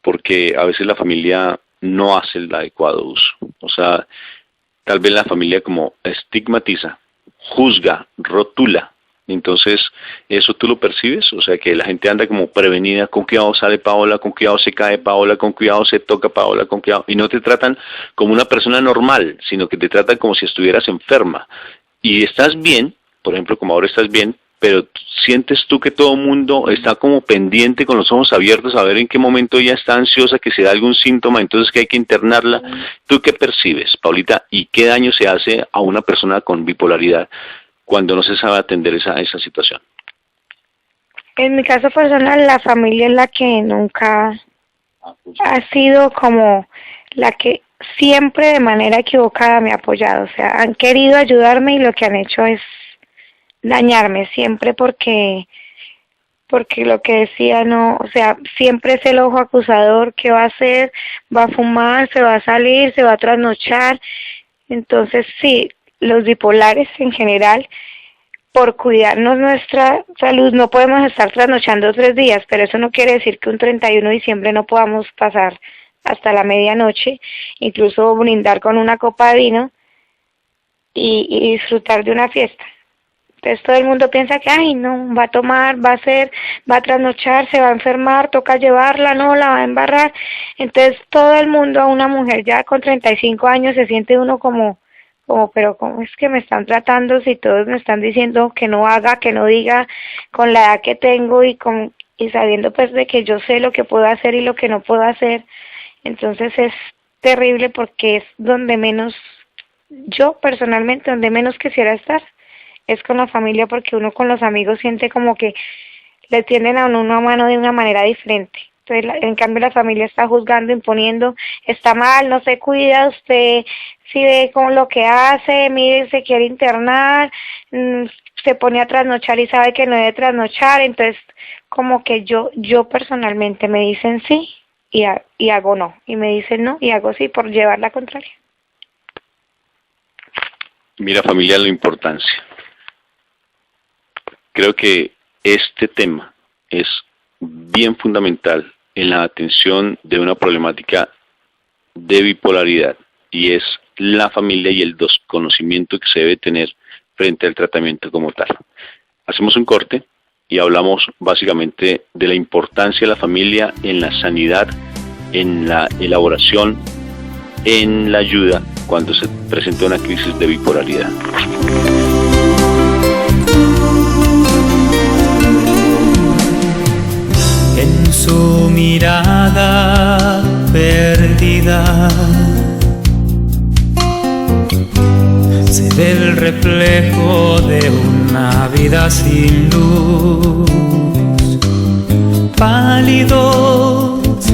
Porque a veces la familia no hace el adecuado uso, o sea, tal vez la familia como estigmatiza, juzga, rotula. Entonces, ¿eso tú lo percibes? O sea, que la gente anda como prevenida, con cuidado sale Paola, con cuidado se cae Paola, con cuidado se toca Paola, con cuidado. Y no te tratan como una persona normal, sino que te tratan como si estuvieras enferma. Y estás bien, por ejemplo, como ahora estás bien, pero sientes tú que todo el mundo está como pendiente, con los ojos abiertos, a ver en qué momento ella está ansiosa, que se da algún síntoma, entonces que hay que internarla. ¿Tú qué percibes, Paulita, y qué daño se hace a una persona con bipolaridad cuando no se sabe atender esa situación? En mi caso personal, la familia es la que nunca ha sido como la que siempre de manera equivocada me ha apoyado. O sea, han querido ayudarme y lo que han hecho es dañarme siempre, porque lo que decía, no, o sea, siempre es el ojo acusador. ¿Qué va a hacer? Va a fumar, se va a salir, se va a trasnochar. Entonces sí, los bipolares en general, por cuidarnos nuestra salud, no podemos estar trasnochando 3 días, pero eso no quiere decir que un 31 de diciembre no podamos pasar hasta la medianoche, incluso brindar con una copa de vino y disfrutar de una fiesta. Entonces todo el mundo piensa que, ay, no, va a tomar, va a trasnochar, se va a enfermar, toca llevarla, no, la va a embarrar. Entonces todo el mundo, a una mujer ya con 35 años, se siente uno como, pero ¿cómo es que me están tratando si todos me están diciendo que no haga, que no diga, con la edad que tengo y sabiendo pues de que yo sé lo que puedo hacer y lo que no puedo hacer? Entonces es terrible, porque es donde menos, yo personalmente, donde menos quisiera estar, es con la familia, porque uno con los amigos siente como que le tienden a uno una mano de una manera diferente. Entonces, en cambio, la familia está juzgando, imponiendo, está mal, no se cuida, usted si ve con lo que hace, mire, se quiere internar, se pone a trasnochar y sabe que no debe trasnochar. Entonces, como que yo personalmente me dicen sí y hago no, y me dicen no y hago sí, por llevar la contraria. Mira, familia, la importancia. Creo que este tema es bien fundamental en la atención de una problemática de bipolaridad, y es la familia y el desconocimiento que se debe tener frente al tratamiento como tal. Hacemos un corte y hablamos básicamente de la importancia de la familia en la sanidad, en la elaboración, en la ayuda cuando se presenta una crisis de bipolaridad. En su mirada perdida se ve el reflejo de una vida sin luz, pálidos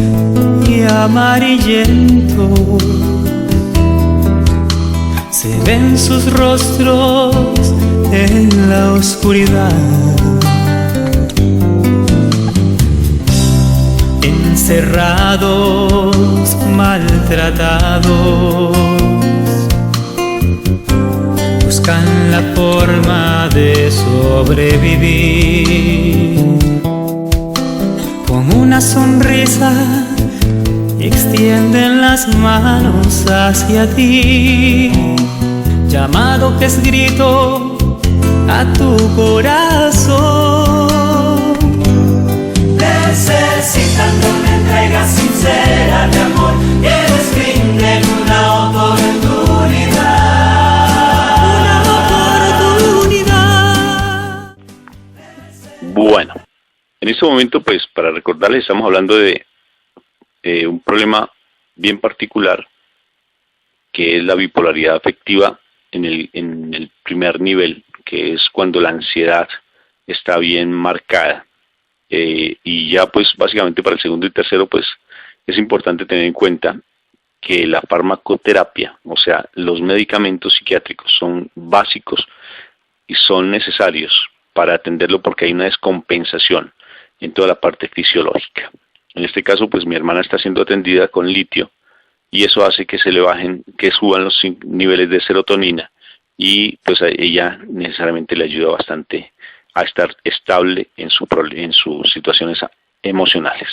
y amarillentos. Se ven sus rostros en la oscuridad, encerrados, maltratados, buscan la forma de sobrevivir. Con una sonrisa extienden las manos hacia ti, llamado que es grito a tu corazón. Necesitan una entrega sincera de amor que les brinden una oportunidad. Bueno, en este momento, pues, para recordarles, estamos hablando de un problema bien particular, que es la bipolaridad afectiva en el primer nivel, que es cuando la ansiedad está bien marcada. Y ya, pues, básicamente para el segundo y tercero, pues, es importante tener en cuenta que la farmacoterapia, o sea, los medicamentos psiquiátricos son básicos y son necesarios para atenderlo, porque hay una descompensación en toda la parte fisiológica. En este caso, pues, mi hermana está siendo atendida con litio, y eso hace que se le bajen, que suban los niveles de serotonina, y pues a ella necesariamente le ayuda bastante a estar estable en sus situaciones emocionales.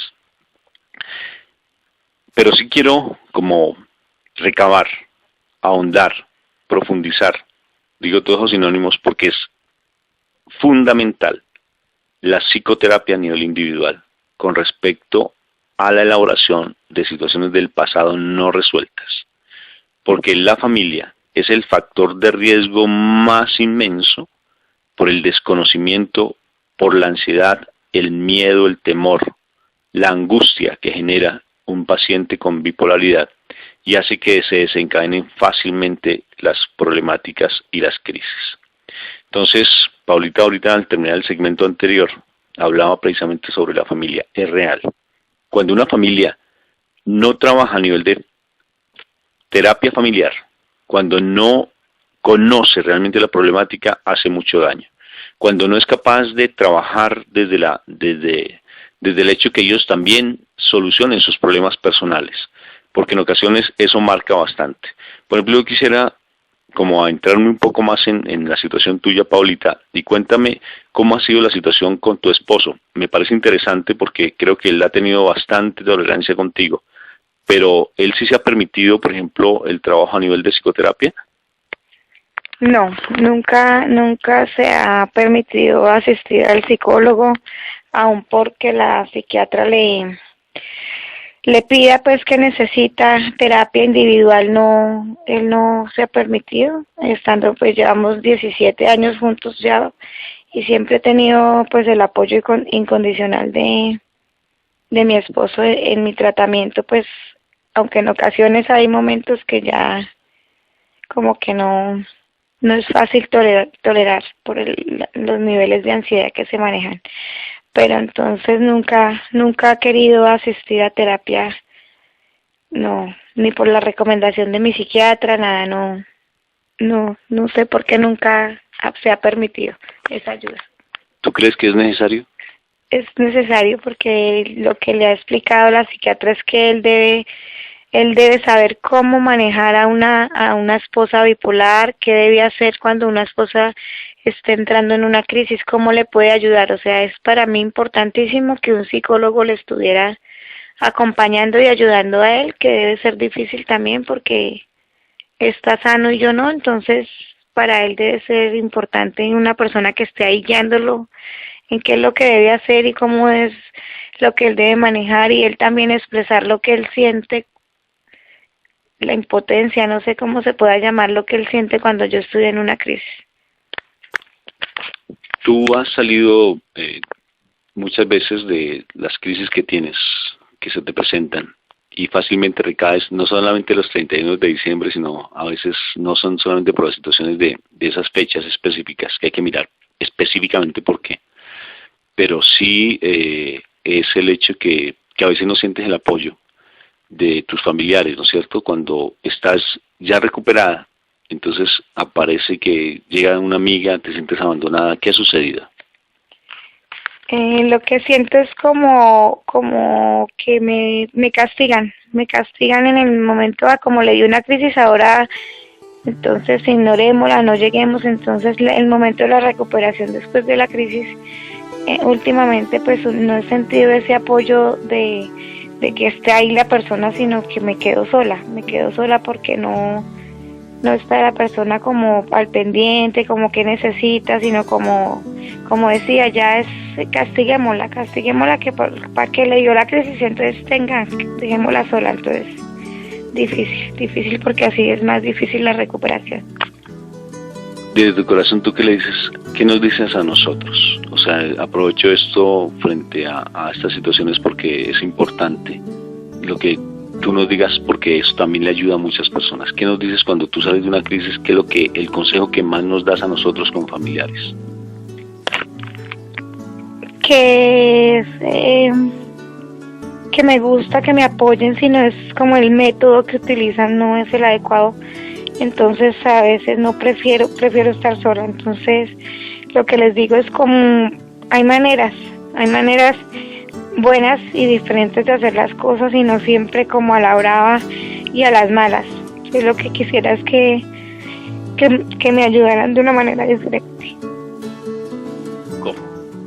Pero sí quiero como recabar, ahondar, profundizar, digo todos los sinónimos porque es fundamental la psicoterapia a nivel individual con respecto a la elaboración de situaciones del pasado no resueltas, porque la familia es el factor de riesgo más inmenso por el desconocimiento, por la ansiedad, el miedo, el temor, la angustia que genera un paciente con bipolaridad, y hace que se desencadenen fácilmente las problemáticas y las crisis. Entonces, Paulita, ahorita al terminar el segmento anterior, hablaba precisamente sobre la familia. Es real. Cuando una familia no trabaja a nivel de terapia familiar, cuando no conoce realmente la problemática, hace mucho daño. Cuando no es capaz de trabajar desde el hecho que ellos también solucionen sus problemas personales, porque en ocasiones eso marca bastante. Por ejemplo, yo quisiera como adentrarme un poco más en la situación tuya, Paulita, y cuéntame cómo ha sido la situación con tu esposo. Me parece interesante porque creo que él ha tenido bastante tolerancia contigo, pero él sí se ha permitido, por ejemplo, el trabajo a nivel de psicoterapia. No, nunca se ha permitido asistir al psicólogo, aun porque la psiquiatra le pida pues que necesita terapia individual. No, él no se ha permitido, estando pues llevamos 17 años juntos ya, y siempre he tenido pues el apoyo incondicional de mi esposo en mi tratamiento, pues aunque en ocasiones hay momentos que ya como que no es fácil tolerar por los niveles de ansiedad que se manejan. Pero entonces nunca ha querido asistir a terapia, no, ni por la recomendación de mi psiquiatra, nada, no sé por qué nunca se ha permitido esa ayuda. ¿Tú crees que es necesario? Es necesario porque lo que le ha explicado la psiquiatra es que él debe él debe saber cómo manejar a una esposa bipolar, qué debe hacer cuando una esposa esté entrando en una crisis, cómo le puede ayudar. O sea, es para mí importantísimo que un psicólogo le estuviera acompañando y ayudando a él, que debe ser difícil también porque está sano y yo no, entonces para él debe ser importante una persona que esté ahí guiándolo en qué es lo que debe hacer y cómo es lo que él debe manejar, y él también expresar lo que él siente, la impotencia, no sé cómo se pueda llamar lo que él siente cuando yo estoy en una crisis. Tú has salido muchas veces de las crisis que tienes, que se te presentan, y fácilmente recaes, no solamente los 31 de diciembre, sino a veces no son solamente por las situaciones de esas fechas específicas, que hay que mirar específicamente por qué, pero sí es el hecho que a veces no sientes el apoyo de tus familiares, ¿no es cierto? Cuando estás ya recuperada, entonces aparece que llega una amiga, te sientes abandonada. ¿Qué ha sucedido? Lo que siento es como que me castigan en el momento, como le dio una crisis ahora, entonces ignorémosla, no lleguemos. Entonces el momento de la recuperación después de la crisis, últimamente pues no he sentido ese apoyo de que esté ahí la persona, sino que me quedo sola porque no está la persona como al pendiente, como que necesita, sino como decía, ya es castiguémosla que para que le dio la crisis, entonces dejémosla sola. Entonces difícil porque así es más difícil la recuperación. Desde tu corazón, ¿tú qué le dices? ¿Qué nos dices a nosotros? O sea, aprovecho esto frente a estas situaciones porque es importante lo que tú nos digas, porque eso también le ayuda a muchas personas. ¿Qué nos dices cuando tú sales de una crisis? ¿Qué es el consejo que más nos das a nosotros como familiares? Que me gusta que me apoyen, si no es como el método que utilizan no es el adecuado, entonces a veces no prefiero estar sola. Entonces lo que les digo es como hay maneras buenas y diferentes de hacer las cosas, y no siempre como a la brava y a las malas. Yo lo que quisiera es que me ayudaran de una manera diferente.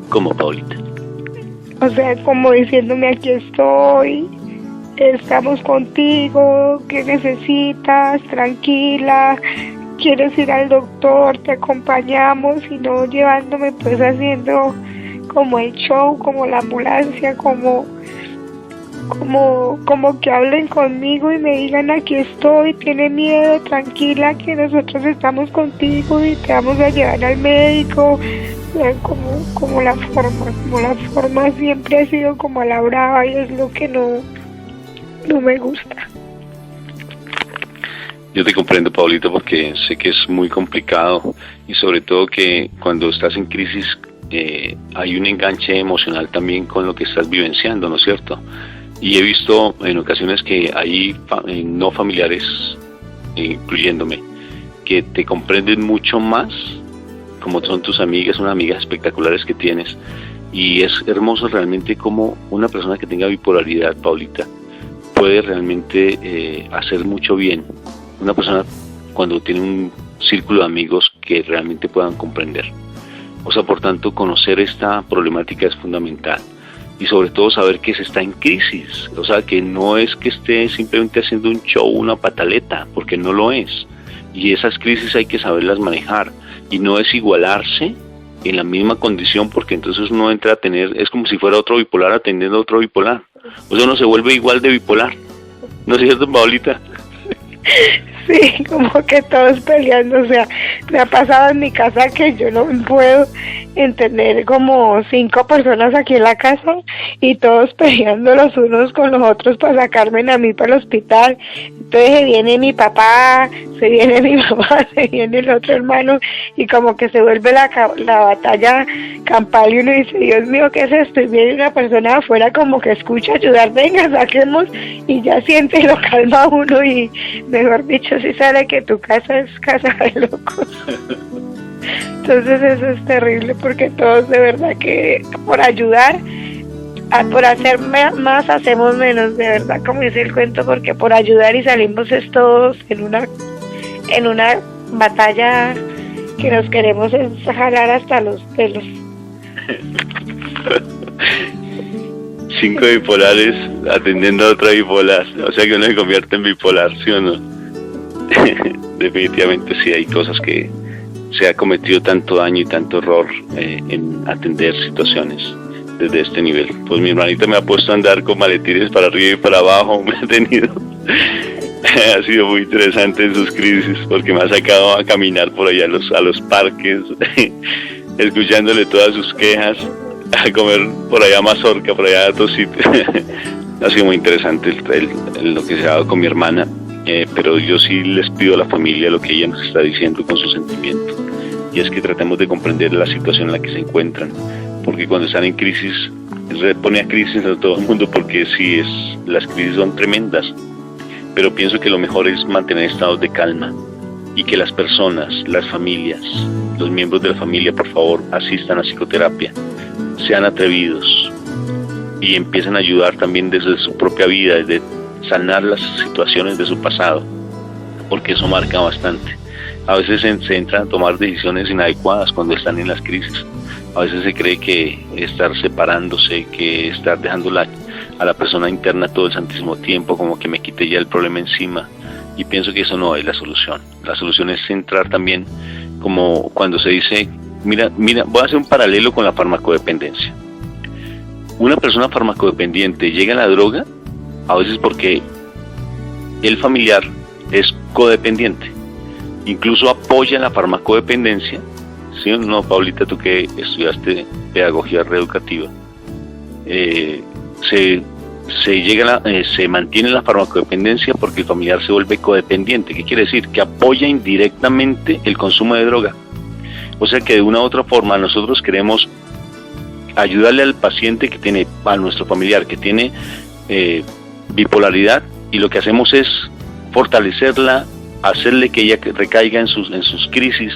¿Cómo, Paulita? O sea, como diciéndome, aquí estoy, estamos contigo, ¿qué necesitas? Tranquila, quieres ir al doctor, te acompañamos, y no llevándome pues haciendo como el show, como la ambulancia, como que hablen conmigo y me digan, aquí estoy, tiene miedo, tranquila, que nosotros estamos contigo y te vamos a llevar al médico. Como la forma siempre ha sido como a la brava, y es lo que no me gusta. Yo te comprendo, Paulita, porque sé que es muy complicado, y sobre todo que cuando estás en crisis hay un enganche emocional también con lo que estás vivenciando, ¿no es cierto? Y he visto en ocasiones que hay no familiares, incluyéndome, que te comprenden mucho más, como son tus amigas, unas amigas espectaculares que tienes, y es hermoso realmente como una persona que tenga bipolaridad, Paulita, puede realmente hacer mucho bien. Una persona cuando tiene un círculo de amigos que realmente puedan comprender. O sea, por tanto, conocer esta problemática es fundamental, y sobre todo saber que se está en crisis, o sea, que no es que esté simplemente haciendo un show, una pataleta, porque no lo es, y esas crisis hay que saberlas manejar, y no es igualarse en la misma condición, porque entonces uno entra a tener, es como si fuera otro bipolar atendiendo a otro bipolar, o sea, uno se vuelve igual de bipolar, ¿no es cierto, Paulita? Sí, como que todos peleando. O sea, me ha pasado en mi casa que yo no puedo entender como 5 personas aquí en la casa y todos peleando los unos con los otros para sacarme a mí para el hospital. Entonces se viene mi papá, se viene mi mamá, se viene el otro hermano, y como que se vuelve la batalla campal, y uno dice, Dios mío, ¿qué es esto? Y viene una persona de afuera como que escucha ayudar, venga, saquemos, y ya siente y lo calma a uno, y mejor dicho, si sale que tu casa es casa de locos. Entonces eso es terrible, porque todos de verdad que por ayudar por hacer más hacemos menos, de verdad, como dice el cuento, porque por ayudar y salimos es todos en una batalla que nos queremos jalar hasta los pelos. 5 bipolares atendiendo a otra bipolar, o sea que uno se convierte en bipolar, ¿sí o no? Definitivamente sí, hay cosas que se ha cometido tanto daño y tanto horror en atender situaciones desde este nivel. Pues mi hermanita me ha puesto a andar con maletines para arriba y para abajo, me ha tenido ha sido muy interesante en sus crisis, porque me ha sacado a caminar por allá a los parques escuchándole todas sus quejas, a comer por allá mazorca, por allá a otros sitios. Ha sido muy interesante lo que se ha dado con mi hermana, pero yo sí les pido a la familia lo que ella nos está diciendo con su sentimiento, y es que tratemos de comprender la situación en la que se encuentran, porque cuando están en crisis, pone a crisis a todo el mundo, porque sí, las crisis son tremendas, pero pienso que lo mejor es mantener estados de calma, y que las personas, las familias, los miembros de la familia, por favor, asistan a psicoterapia, sean atrevidos y empiecen a ayudar también desde su propia vida, desde sanar las situaciones de su pasado, porque eso marca bastante. A veces se entran a tomar decisiones inadecuadas cuando están en las crisis. A veces se cree que estar separándose, que estar dejando a la persona interna todo el santísimo tiempo, como que me quite ya el problema encima, y pienso que eso no es la solución. La solución es entrar también, como cuando se dice, mira, voy a hacer un paralelo con la farmacodependencia. Una persona farmacodependiente llega a la droga a veces porque el familiar es codependiente, incluso apoya la farmacodependencia, ¿sí o no, Paulita, tú que estudiaste pedagogía reeducativa? Se mantiene la farmacodependencia porque el familiar se vuelve codependiente. ¿Qué quiere decir? Que apoya indirectamente el consumo de droga. O sea que de una u otra forma nosotros queremos ayudarle al paciente que tiene, a nuestro familiar que tiene bipolaridad, y lo que hacemos es fortalecerla, hacerle que ella recaiga en sus crisis,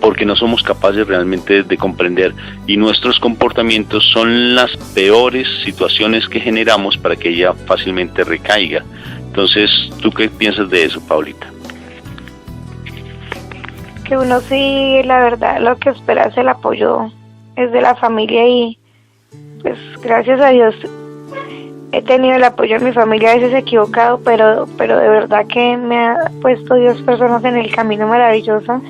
porque no somos capaces realmente de comprender, y nuestros comportamientos son las peores situaciones que generamos para que ella fácilmente recaiga. Entonces, ¿tú qué piensas de eso, Paulita? Que uno sí, la verdad, lo que espera es el apoyo es de la familia, y pues gracias a Dios he tenido el apoyo de mi familia. A veces he equivocado, pero de verdad que me ha puesto Dios personas en el camino maravillosas.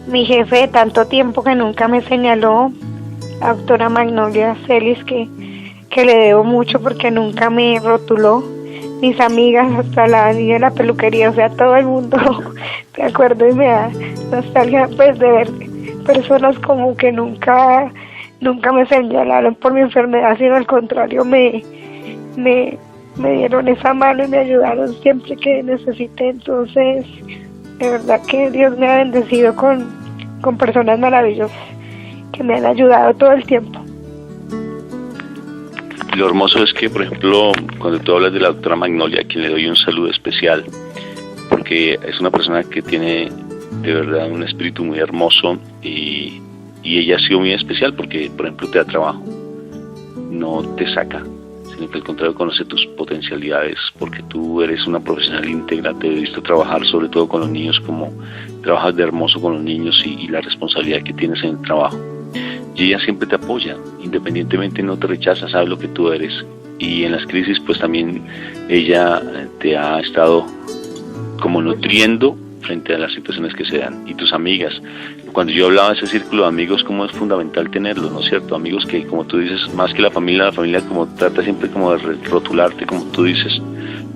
Mi jefe de tanto tiempo que nunca me señaló, la doctora Magnolia Celis, que le debo mucho porque nunca me rotuló. Mis amigas, hasta la niña de la peluquería, o sea, todo el mundo, me acuerdo y me da nostalgia, pues, de ver personas como que nunca me señalaron por mi enfermedad, sino al contrario, me dieron esa mano y me ayudaron siempre que necesité. Entonces, de verdad que Dios me ha bendecido con personas maravillosas que me han ayudado todo el tiempo. Lo hermoso es que, por ejemplo, cuando tú hablas de la doctora Magnolia, a quien le doy un saludo especial, porque es una persona que tiene de verdad un espíritu muy hermoso, y ella ha sido muy especial porque, por ejemplo, te da trabajo, no te saca, sino que al contrario conoce tus potencialidades, porque tú eres una profesional íntegra, te he visto trabajar sobre todo con los niños, como trabajas de hermoso con los niños, y la responsabilidad que tienes en el trabajo. Y ella siempre te apoya, independientemente, no te rechaza, sabe lo que tú eres. Y en las crisis, pues también ella te ha estado como nutriendo frente a las situaciones que se dan. Y tus amigas, cuando yo hablaba de ese círculo de amigos, como es fundamental tenerlos, ¿no es cierto? Amigos que, como tú dices, más que la familia como trata siempre como de rotularte, como tú dices,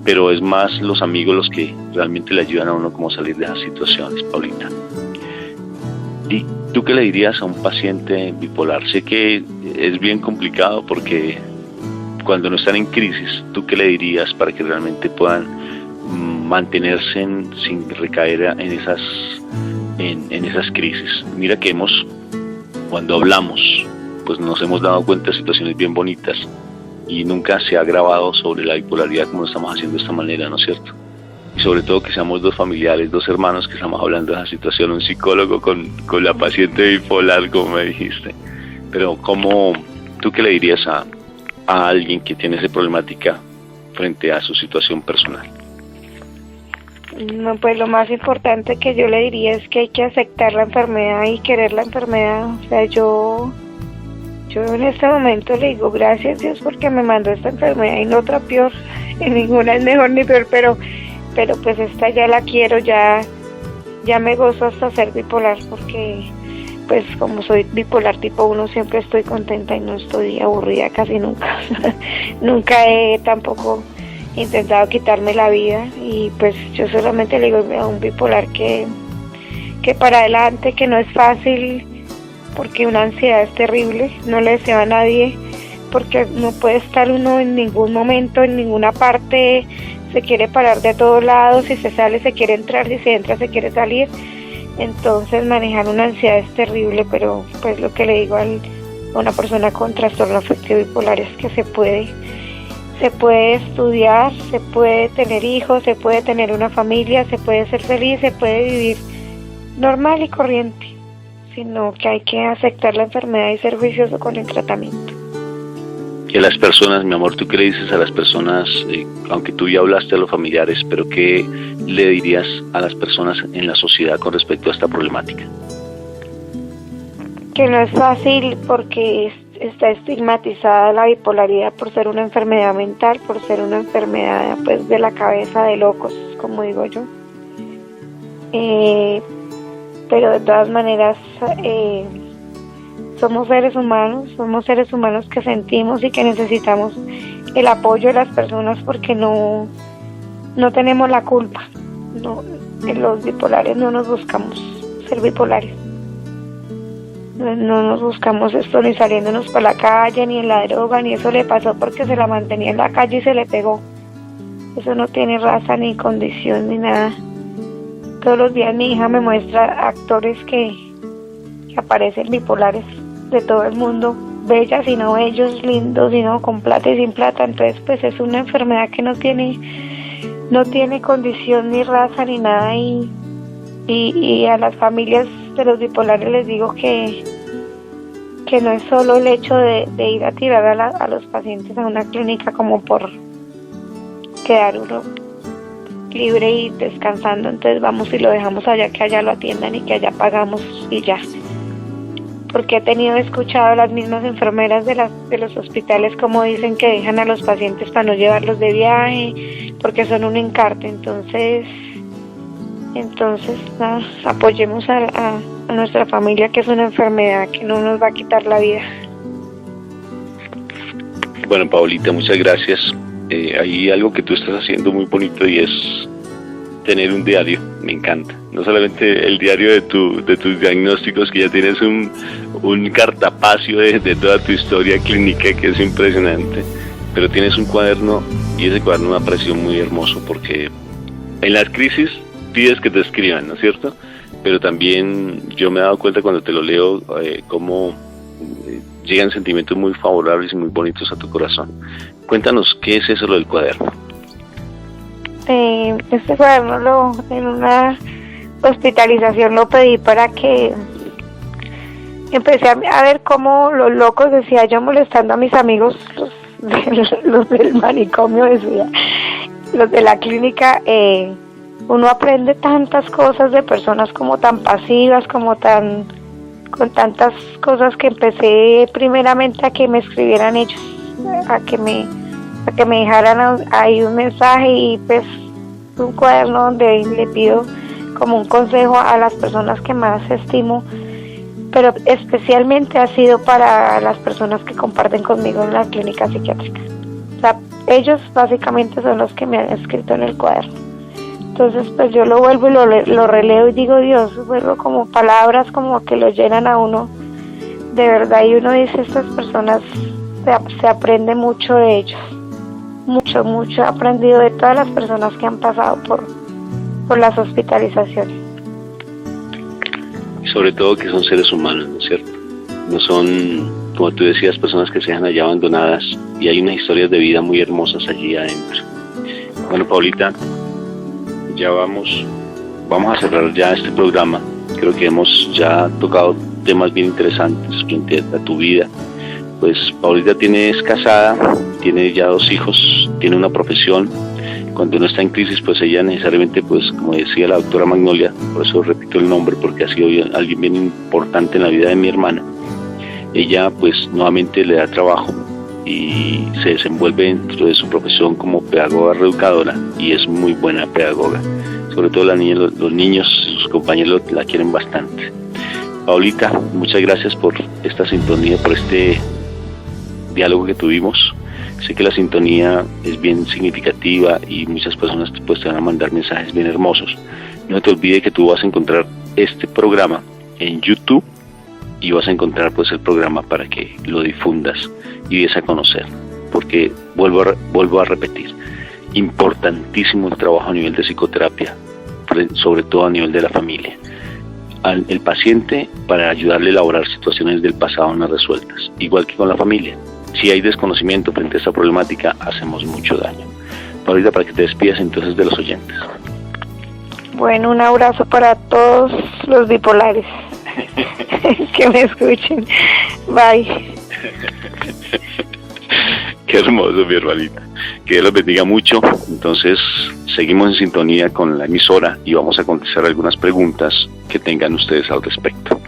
pero es más los amigos los que realmente le ayudan a uno como salir de esas situaciones, Paulita. ¿Y tú qué le dirías a un paciente bipolar? Sé que es bien complicado porque cuando no están en crisis, ¿tú qué le dirías para que realmente puedan mantenerse sin recaer en esas crisis? Mira que cuando hablamos, pues nos hemos dado cuenta de situaciones bien bonitas, y nunca se ha grabado sobre la bipolaridad como lo estamos haciendo de esta manera, ¿no es cierto? Y sobre todo que seamos dos familiares, dos hermanos que estamos hablando de esa situación, un psicólogo con la paciente bipolar, como me dijiste. Pero ¿tú qué le dirías a alguien que tiene esa problemática frente a su situación personal? No, pues lo más importante que yo le diría es que hay que aceptar la enfermedad y querer la enfermedad. O sea, yo en este momento le digo gracias Dios porque me mandó esta enfermedad y no otra peor. Y ninguna es mejor ni peor, pero pues esta ya la quiero, ya me gozo hasta ser bipolar, porque pues como soy bipolar tipo 1 siempre estoy contenta y no estoy aburrida casi nunca. Nunca he tampoco intentado quitarme la vida, y pues yo solamente le digo a un bipolar que para adelante, que no es fácil, porque una ansiedad es terrible, no le deseo a nadie, porque no puede estar uno en ningún momento, en ninguna parte, se quiere parar de todos lados, si se sale se quiere entrar, si se entra se quiere salir, entonces manejar una ansiedad es terrible, pero pues lo que le digo a una persona con trastorno afectivo bipolar es que se puede estudiar, se puede tener hijos, se puede tener una familia, se puede ser feliz, se puede vivir normal y corriente, sino que hay que aceptar la enfermedad y ser juicioso con el tratamiento. Y a las personas, mi amor, ¿tú qué le dices a las personas, aunque tú ya hablaste a los familiares, pero qué le dirías a las personas en la sociedad con respecto a esta problemática? Que no es fácil porque está estigmatizada la bipolaridad por ser una enfermedad mental, por ser una enfermedad pues de la cabeza, de locos, como digo yo. Pero de todas maneras somos seres humanos que sentimos y que necesitamos el apoyo de las personas, porque no tenemos la culpa. No, los bipolares no nos buscamos ser bipolares. No nos buscamos esto ni saliéndonos para la calle, ni en la droga, ni eso le pasó porque se la mantenía en la calle y se le pegó. Eso no tiene raza, ni condición, ni nada. Todos los días mi hija me muestra actores que aparecen bipolares de todo el mundo, bellas y no bellos, lindos y no, con plata y sin plata. Entonces pues es una enfermedad que no tiene condición, ni raza, ni nada, y a las familias de los bipolares les digo que no es solo el hecho de ir a tirar a los pacientes a una clínica como por quedar uno libre y descansando, entonces vamos y lo dejamos allá, que allá lo atiendan y que allá pagamos y ya. Porque he escuchado a las mismas enfermeras de los hospitales como dicen que dejan a los pacientes para no llevarlos de viaje, porque son un encarte. Entonces nada, apoyemos a nuestra familia, que es una enfermedad que no nos va a quitar la vida. Bueno, Paulita, muchas gracias. Hay algo que tú estás haciendo muy bonito y es tener un diario. Me encanta. No solamente el diario de tus diagnósticos, que ya tienes un cartapacio de toda tu historia clínica, que es impresionante, pero tienes un cuaderno, y ese cuaderno me ha parecido muy hermoso, porque en las crisis pides que te escriban, ¿no es cierto? Pero también yo me he dado cuenta cuando te lo leo cómo llegan sentimientos muy favorables y muy bonitos a tu corazón. Cuéntanos, ¿qué es eso lo del cuaderno? Este cuaderno en una hospitalización lo pedí para que empecé a ver cómo los locos, decía yo, molestando a mis amigos, los del manicomio, decía, los de la clínica. Uno aprende tantas cosas de personas como tan pasivas, con tantas cosas, que empecé primeramente a que me escribieran ellos, a que me dejaran ahí un mensaje, y pues un cuaderno donde le pido como un consejo a las personas que más estimo, pero especialmente ha sido para las personas que comparten conmigo en la clínica psiquiátrica. O sea, ellos básicamente son los que me han escrito en el cuaderno. Entonces pues yo lo vuelvo y lo releo y digo, Dios, vuelvo como palabras como que lo llenan a uno de verdad, y uno dice, estas personas se aprende mucho de ellos, mucho he aprendido de todas las personas que han pasado por las hospitalizaciones. Y sobre todo que son seres humanos, ¿no es cierto? No son, como tú decías, personas que se dejan allá abandonadas, y hay unas historias de vida muy hermosas allí adentro. Bueno, Paulita, ya vamos a cerrar ya este programa. Creo que hemos ya tocado temas bien interesantes frente a tu vida, Pues Paulita es casada, tiene ya 2 hijos, tiene una profesión. Cuando uno está en crisis, pues ella necesariamente, pues como decía la doctora Magnolia, por eso repito el nombre, porque ha sido alguien bien importante en la vida de mi hermana. Ella pues nuevamente le da trabajo y se desenvuelve dentro de su profesión como pedagoga reeducadora, y es muy buena pedagoga. Sobre todo los niños y sus compañeros la quieren bastante. Paulita, muchas gracias por esta sintonía, por este diálogo que tuvimos. Sé que la sintonía es bien significativa y muchas personas pues te van a mandar mensajes bien hermosos. No te olvides que tú vas a encontrar este programa en YouTube y vas a encontrar pues el programa para que lo difundas y des a conocer. Porque vuelvo a repetir, importantísimo el trabajo a nivel de psicoterapia, sobre todo a nivel de la familia. El paciente, para ayudarle a elaborar situaciones del pasado no resueltas, igual que con la familia. Si hay desconocimiento frente a esta problemática, hacemos mucho daño. Paulita, para que te despidas entonces de los oyentes. Bueno, un abrazo para todos los bipolares que me escuchen. Bye. Qué hermoso, mi hermanita. Que Dios los bendiga mucho. Entonces, seguimos en sintonía con la emisora y vamos a contestar algunas preguntas que tengan ustedes al respecto.